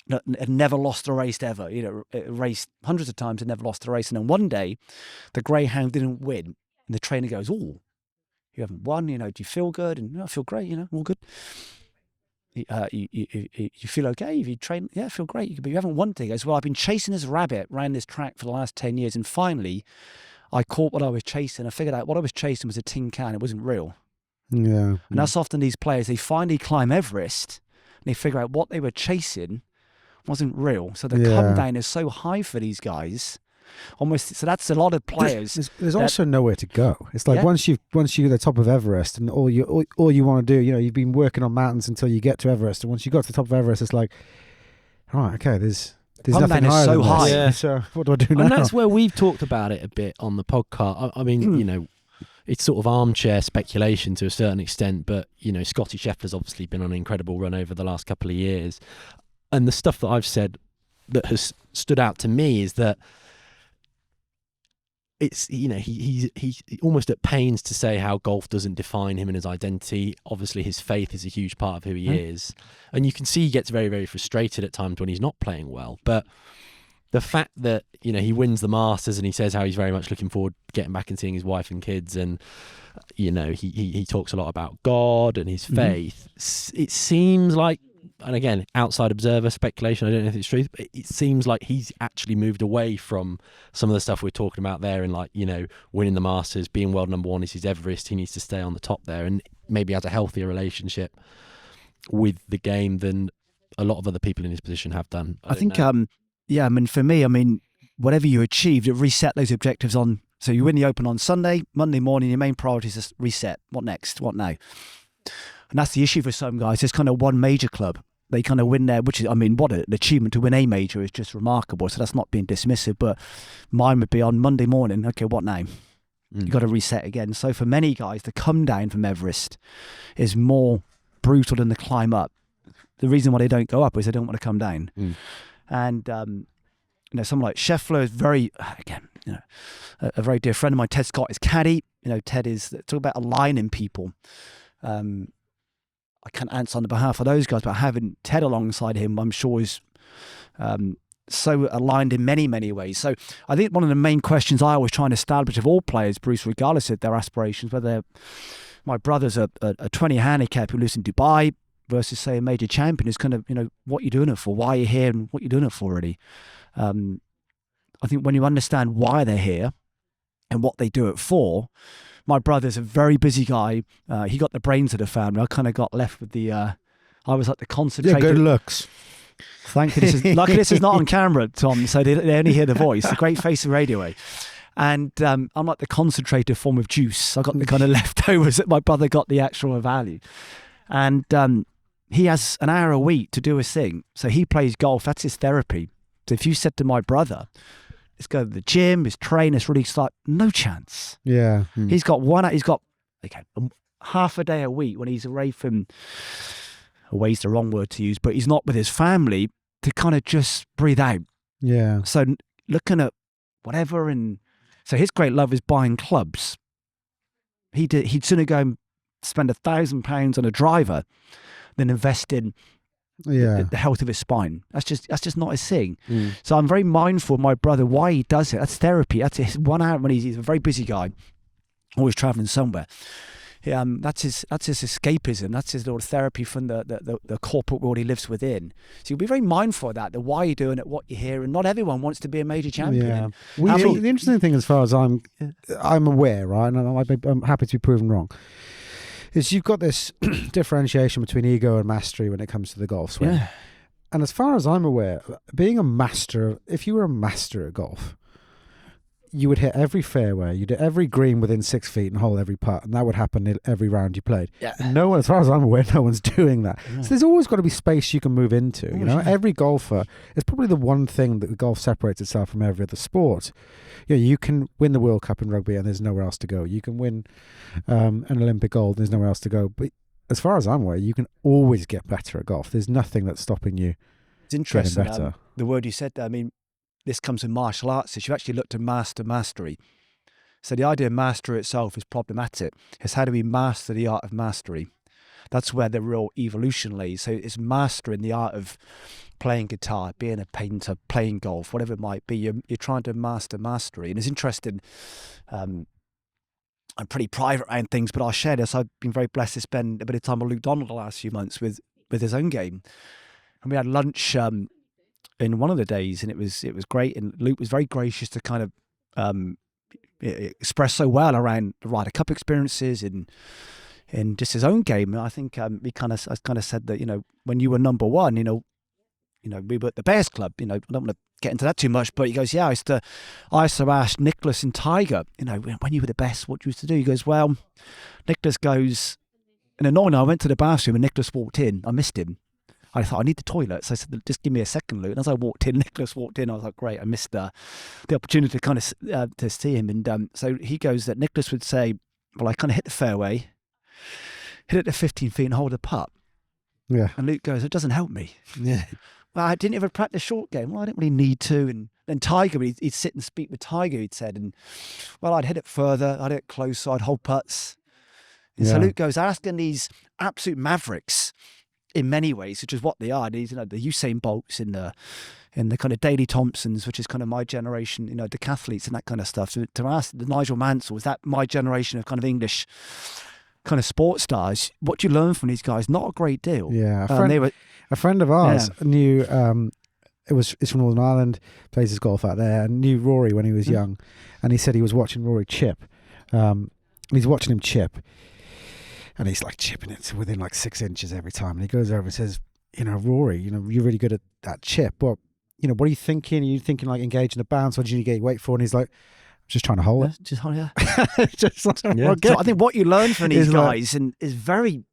that had never lost a race ever. It raced hundreds of times and never lost a race. And then one day, the greyhound didn't win. And the trainer goes, "Oh, you haven't won, do you feel good?" And I feel great, all good. You feel okay? If you train, I feel great. But you haven't won today. He goes, "Well, I've been chasing this rabbit around this track for the last 10 years. And finally, I caught what I was chasing. I figured out what I was chasing was a tin can. It wasn't real." Yeah. And that's often these players, they finally climb Everest and they figure out what they were chasing wasn't real. So the come down is so high for these guys. Almost, so that's a lot of players. There's also nowhere to go. It's like once you're at the top of Everest, and all you want to do, you've been working on mountains until you get to Everest, and once you got to the top of Everest, it's like, all right, okay, there's nothing higher so than high. this. Yeah. So what do I do now? And that's where we've talked about it a bit on the podcast. I mean, it's sort of armchair speculation to a certain extent, but Scotty Scheffler's obviously been on an incredible run over the last couple of years, and the stuff that I've said that has stood out to me is that it's he's almost at pains to say how golf doesn't define him and his identity. Obviously his faith is a huge part of who he is, and you can see he gets very, very frustrated at times when he's not playing well. But the fact that he wins the Masters and he says how he's very much looking forward to getting back and seeing his wife and kids, and he talks a lot about God and his faith. It seems like, and again, outside observer speculation, I don't know if it's true, but it seems like he's actually moved away from some of the stuff we're talking about there, and winning the Masters, being world number one is his Everest. He needs to stay on the top there, and maybe has a healthier relationship with the game than a lot of other people in his position have done. I think, for me, whatever you achieved, it reset those objectives on. So you win the Open on Sunday, Monday morning, your main priority is to reset. What next? What now? And that's the issue for some guys. There's kind of one major club. They kind of win there, which is, what an achievement to win a major is just remarkable. So that's not being dismissive, but mine would be on Monday morning. Okay, what now? You got to reset again. So for many guys, the come down from Everest is more brutal than the climb up. The reason why they don't go up is they don't want to come down. And someone like Scheffler is very, again, a very dear friend of mine. Ted Scott is caddy. Ted is, talk about aligning people. I can't answer on the behalf of those guys, but having Ted alongside him, I'm sure is so aligned in many, many ways. So I think one of the main questions I always try and establish of all players, Bruce, regardless of their aspirations, whether my brother's a 20 handicap who lives in Dubai versus, say, a major champion, is kind of, what you're doing it for, why you're here, and what you're doing it for, really. I think when you understand why they're here and what they do it for. My brother's a very busy guy. He got the brains of the family. I kind of got left with the. I was like the concentrated. Yeah, good looks. Thank you. Luckily, this is not on camera, Tom, so they only hear the voice. The great face of radio. And I'm like the concentrated form of juice. I got the kind of leftovers that my brother got the actual value. And he has an hour a week to do his thing. So he plays golf. That's his therapy. So if you said to my brother, let's go to the gym, his trainer's really like, no chance. Yeah. He's got half a day a week when he's away from, away's the wrong word to use, but he's not with his family to kind of just breathe out. Yeah. So looking at whatever, and so his great love is buying clubs. He'd sooner go and spend £1,000 on a driver than invest in the health of his spine. That's just not his thing. So I'm very mindful of my brother, why he does it. That's therapy. That's his 1 hour when he's a very busy guy, always traveling somewhere. That's his escapism. That's his little therapy from the corporate world he lives within. So you'll be very mindful of that, the why you're doing it, what you hear, and not everyone wants to be a major champion. Yeah. The interesting thing, as far as I'm aware, right, and I'm happy to be proven wrong, is you've got this differentiation between ego and mastery when it comes to the golf swing. Yeah. And as far as I'm aware, being a master, if you were a master at golf, you would hit every fairway, you'd hit every green within 6 feet and hold every putt, and that would happen in every round you played. Yeah. And no one, as far as I'm aware, no one's doing that. Yeah. So there's always got to be space you can move into. You know, every golfer, it's probably the one thing that golf separates itself from every other sport. You can win the World Cup in rugby and there's nowhere else to go. You can win an Olympic gold and there's nowhere else to go. But as far as I'm aware, you can always get better at golf. There's nothing that's stopping you. It's interesting. Getting better. The word you said there, I mean, this comes in martial arts, is you actually look to mastery. So the idea of mastery itself is problematic. It's how do we master the art of mastery? That's where the real evolution lays. So it's mastering the art of playing guitar, being a painter, playing golf, whatever it might be. You're trying to master mastery. And it's interesting. I'm pretty private around things, but I'll share this. I've been very blessed to spend a bit of time with Luke Donald the last few months with his own game. And we had lunch in one of the days, and it was great. And Luke was very gracious to kind of express so well around the Ryder Cup experiences and just his own game. And I think I kind of said that, when you were number one, we were at the Bears Club. I don't want to get into that too much, but he goes, yeah, I used to ask Nicholas and Tiger, when you were the best, what you used to do. He goes, well, Nicholas goes, and annoyingly, I went to the bathroom and Nicholas walked in. I missed him. I thought, I need the toilet. So I said, just give me a second, Luke. And as I walked in, Nicholas walked in. I was like, great, I missed the opportunity to kind of to see him. And so he goes that Nicholas would say, well, I kind of hit the fairway, hit it to 15 feet and hold a putt. Yeah. And Luke goes, it doesn't help me. Yeah. Well, I didn't ever practice short game. Well, I didn't really need to. And then Tiger, he'd sit and speak with Tiger, he'd said, and well, I'd hit it further, I'd hit it closer, I'd hold putts. And so Luke goes, asking these absolute mavericks in many ways, which is what they are. These, the Usain Bolts in the kind of Daley Thompsons, which is kind of my generation, the decathletes and that kind of stuff. So to ask the Nigel Mansell, is that my generation of kind of English kind of sports stars? What do you learn from these guys? Not a great deal. Yeah, a friend of ours knew. It's from Northern Ireland, plays his golf out there, and knew Rory when he was young, and he said he was watching Rory chip. And he's watching him chip. And he's like chipping it to within like 6 inches every time. And he goes over and says, Rory, you're really good at that chip. But, what are you thinking? Are you thinking like engaging the bounce? What do you need to get your weight for? And he's like, I'm just trying to hold it. Just hold it. So I think what you learn from these guys is very,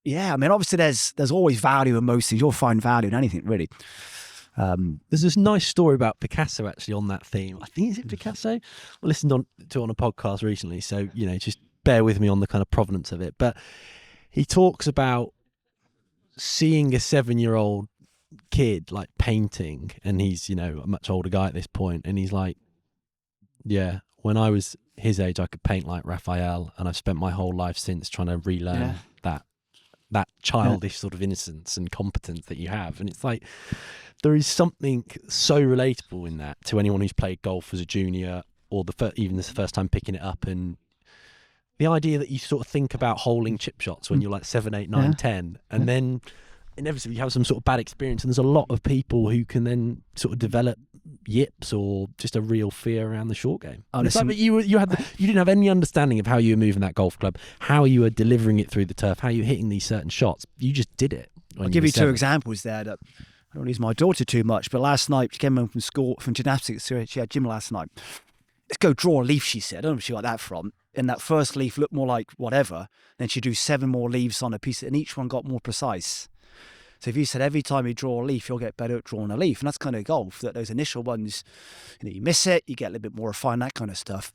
obviously there's always value in most things. You'll find value in anything, really. There's this nice story about Picasso actually on that theme. I think, is it Picasso? I listened to on a podcast recently. So, just bear with me on the kind of provenance of it, but he talks about seeing a 7-year-old kid like painting, and he's a much older guy at this point, and he's like, yeah, when I was his age I could paint like Raphael, and I've spent my whole life since trying to relearn that childish sort of innocence and competence that you have. And it's like there is something so relatable in that to anyone who's played golf as a junior or even the first time picking it up. And the idea that you sort of think about holding chip shots when you're like 7, 8, 9, 10, and then inevitably you have some sort of bad experience, and there's a lot of people who can then sort of develop yips or just a real fear around the short game. It's like that you didn't have any understanding of how you were moving that golf club, how you were delivering it through the turf, how you were hitting these certain shots. You just did it. I'll give you 2 examples there that I don't use my daughter too much, but last night she came home from school, from gymnastics, so she had gym last night. Let's go draw a leaf, she said. I don't know where she got that from. And that first leaf looked more like whatever. Then she'd do 7 more leaves on a piece, and each one got more precise. So if you said every time you draw a leaf, you'll get better at drawing a leaf. And that's kind of golf, that those initial ones, you miss it, you get a little bit more refined, that kind of stuff.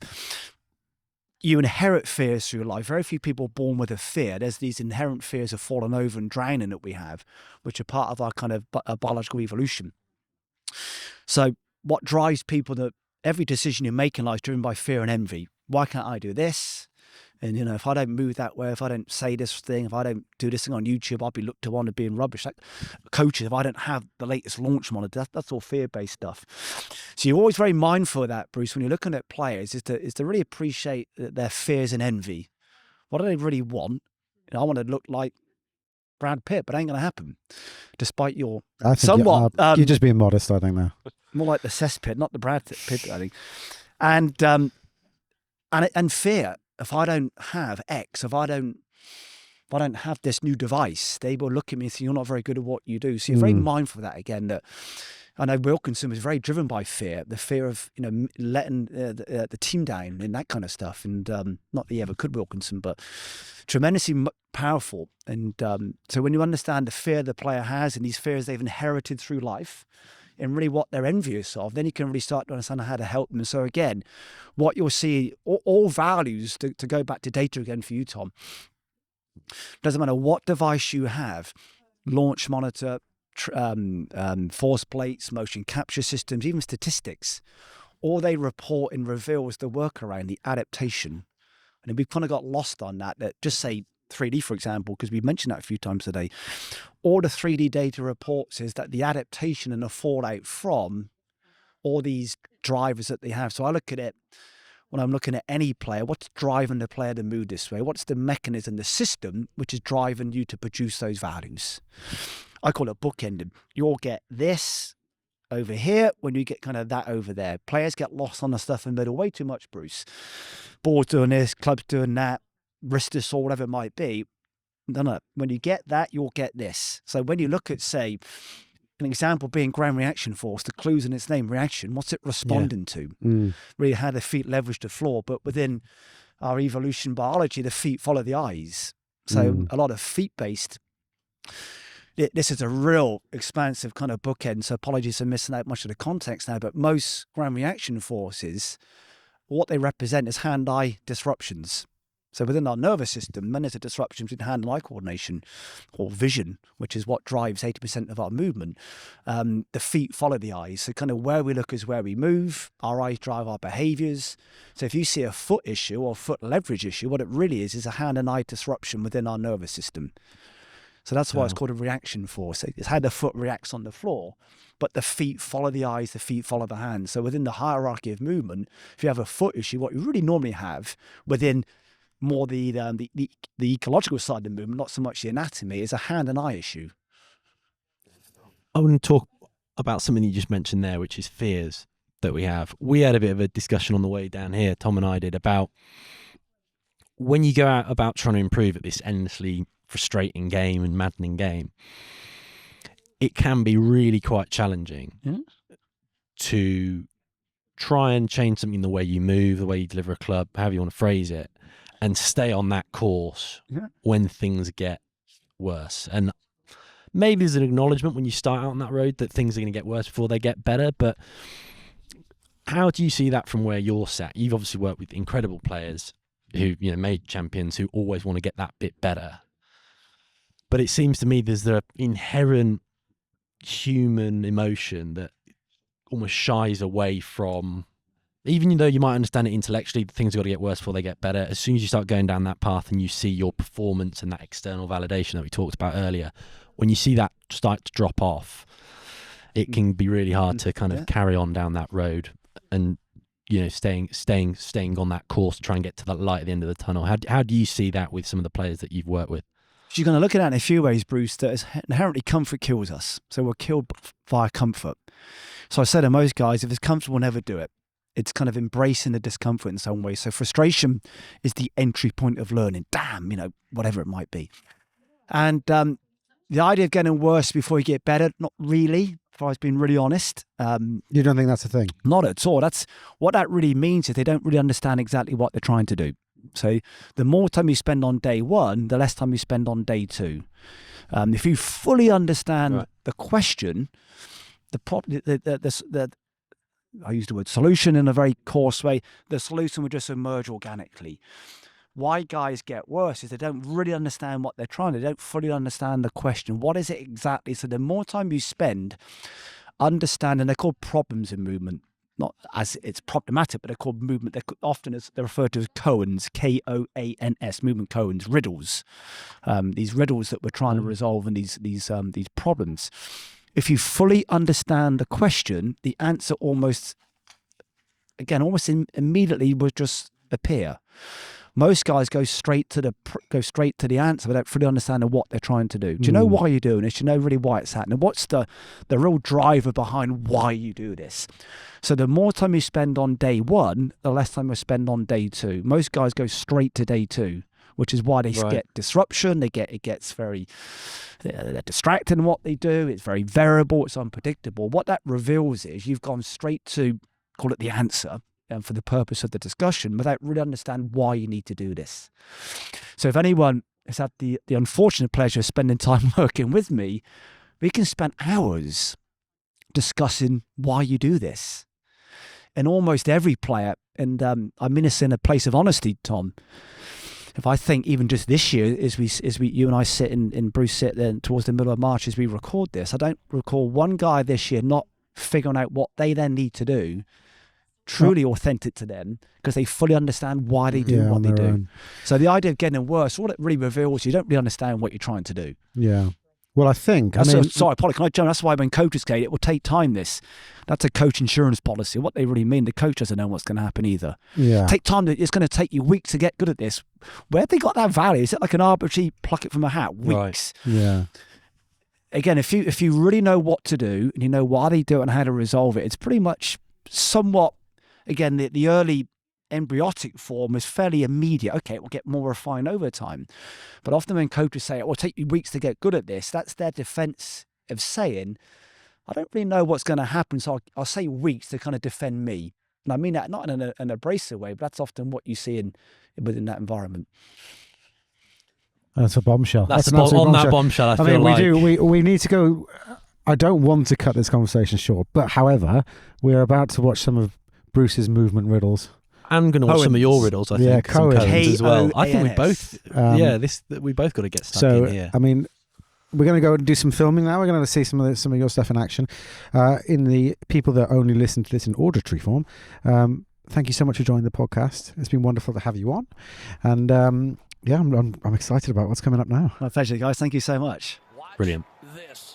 You inherit fears through life. Very few people are born with a fear. There's these inherent fears of falling over and drowning that we have, which are part of our kind of biological evolution. So what drives people, that every decision you make in life is driven by fear and envy. Why can't I do this? And, if I don't move that way, if I don't say this thing, if I don't do this thing on YouTube, I'll be looked upon as being rubbish. Like coaches, if I don't have the latest launch monitor, that's all fear-based stuff. So you're always very mindful of that, Bruce, when you're looking at players, is to really appreciate their fears and envy. What do they really want? I want to look like Brad Pitt, but it ain't going to happen. Despite your I think somewhat... you're just being modest, I think, now. More like the cesspit, not the Brad Pitt, I think. And fear. If I don't have X, if I don't have this new device, they will look at me and say, you're not very good at what you do. So you're very mindful of that again. That I know Wilkinson was very driven by fear, the fear of letting the team down and that kind of stuff. And not that he ever could, Wilkinson, but tremendously powerful. And so when you understand the fear the player has and these fears they've inherited through life, and really what they're envious of, then you can really start to understand how to help them. So again, what you'll see, all values, to go back to data again for you, Tom, doesn't matter what device you have, launch monitor, force plates, motion capture systems, even statistics, all they report and reveal is the workaround, the adaptation. And we've kind of got lost on that just say 3D, for example, because we mentioned that a few times today. All the 3D data reports is that the adaptation and the fallout from all these drivers that they have. So I look at it when I'm looking at any player, what's driving the player to move this way? What's the mechanism, the system, which is driving you to produce those values? I call it bookending. You'll get this over here when you get kind of that over there. Players get lost on the stuff in the middle way too much, Bruce. Ball's doing this, club's doing that, wrist is sore, whatever it might be. No. When you get that, you'll get this. So when you look at, say, an example being ground reaction force, the clues in its name, reaction, what's it responding to? Really how the feet leverage the floor. But within our evolution biology, the feet follow the eyes. So a lot of feet-based. This is a real expansive kind of bookend. So apologies for missing out much of the context now, but most ground reaction forces, what they represent is hand-eye disruptions. So within our nervous system, when there's a disruption between hand and eye coordination or vision, which is what drives 80% of our movement, the feet follow the eyes. So kind of where we look is where we move. Our eyes drive our behaviours. So if you see a foot issue or foot leverage issue, what it really is a hand and eye disruption within our nervous system. So that's why it's called a reaction force. It's how the foot reacts on the floor, but the feet follow the eyes, the feet follow the hands. So within the hierarchy of movement, if you have a foot issue, what you really normally have within more the ecological side of the movement, not so much the anatomy, is a hand and eye issue. I want to talk about something you just mentioned there, which is fears that we have. We had a bit of a discussion on the way down here, Tom and I did, about when you go out about trying to improve at this endlessly frustrating game and maddening game, it can be really quite challenging to try and change something, the way you move, the way you deliver a club, however you want to phrase it, and stay on that course when things get worse. And maybe there's an acknowledgement when you start out on that road that things are going to get worse before they get better, but how do you see that from where you're sat? You've obviously worked with incredible players who, made champions, who always want to get that bit better. But it seems to me there's the inherent human emotion that almost shies away from, even though you might understand it intellectually, things have got to get worse before they get better. As soon as you start going down that path and you see your performance and that external validation that we talked about earlier, when you see that start to drop off, it can be really hard to kind of carry on down that road and, staying on that course to try and get to that light at the end of the tunnel. How do you see that with some of the players that you've worked with? So you're going to look at it in a few ways, Bruce, that inherently comfort kills us. So we're killed via comfort. So I say to most guys, if it's comfortable, never do it. It's kind of embracing the discomfort in some way. So frustration is the entry point of learning. Damn, whatever it might be. And the idea of getting worse before you get better, not really, if I was being really honest. You don't think that's a thing? Not at all. That's what that really means is they don't really understand exactly what they're trying to do. So the more time you spend on day one, the less time you spend on day two. If you fully understand the question, I use the word solution in a very coarse way, the solution would just emerge organically. Why guys get worse is they don't really understand what they're trying to do. They don't fully understand the question. What is it exactly? So the more time you spend understanding, they're called problems in movement. Not as it's problematic, but they're called movement. They're referred to as koans, K-O-A-N-S, movement koans, riddles. These riddles that we're trying to resolve and these problems. If you fully understand the question, the answer almost immediately would just appear. Most guys go straight to the answer without fully understanding what they're trying to do. Do you know why you're doing this? Do you know really why it's happening? What's the real driver behind why you do this? So the more time you spend on day one, the less time you spend on day two. Most guys go straight to day two, which is why they get disruption. It gets very they're distracted in what they do. It's very variable. It's unpredictable. What that reveals is you've gone straight to, call it the answer, for the purpose of the discussion, without really understand why you need to do this. So if anyone has had the unfortunate pleasure of spending time working with me, we can spend hours discussing why you do this. And almost every player, and I mean this in a place of honesty, Tom, if I think even just this year, as we you and I sit in Bruce sit then towards the middle of March as we record this, I don't recall one guy this year not figuring out what they then need to do, truly authentic to them, because they fully understand why they do what they do. Own. So the idea of getting worse, all it really reveals, you don't really understand what you're trying to do. Yeah. Well, I think... sorry, Polly, can I jump? That's why when coaches say it will take time, that's a coach insurance policy. What they really mean, the coach doesn't know what's going to happen either. Yeah. Take time. It's going to take you weeks to get good at this. Where have they got that value? Is it like an arbitrary pluck it from a hat? Weeks. Right. Yeah. Again, if you really know what to do and you know why they do it and how to resolve it, it's pretty much somewhat, again, the early embryotic form is fairly immediate. Okay, it will get more refined over time. But often when coaches say it will take you weeks to get good at this, that's their defense of saying, I don't really know what's going to happen, so I'll say weeks to kind of defend me. And I mean that not in an abrasive way, but that's often what you see within that environment. That's a bombshell. That's on that bombshell. I mean, we need to go. I don't want to cut this conversation short, but however, we're about to watch some of Bruce's movement riddles. I'm going to watch some of your riddles, I think. Cohen's as well. I think we both, we both got to get stuck in here. I mean, we're going to go and do some filming now. We're going to see some of your stuff in action. In the people that only listen to this in auditory form, thank you so much for joining the podcast. It's been wonderful to have you on, and I'm excited about what's coming up now. My pleasure, guys. Thank you so much. Brilliant. This.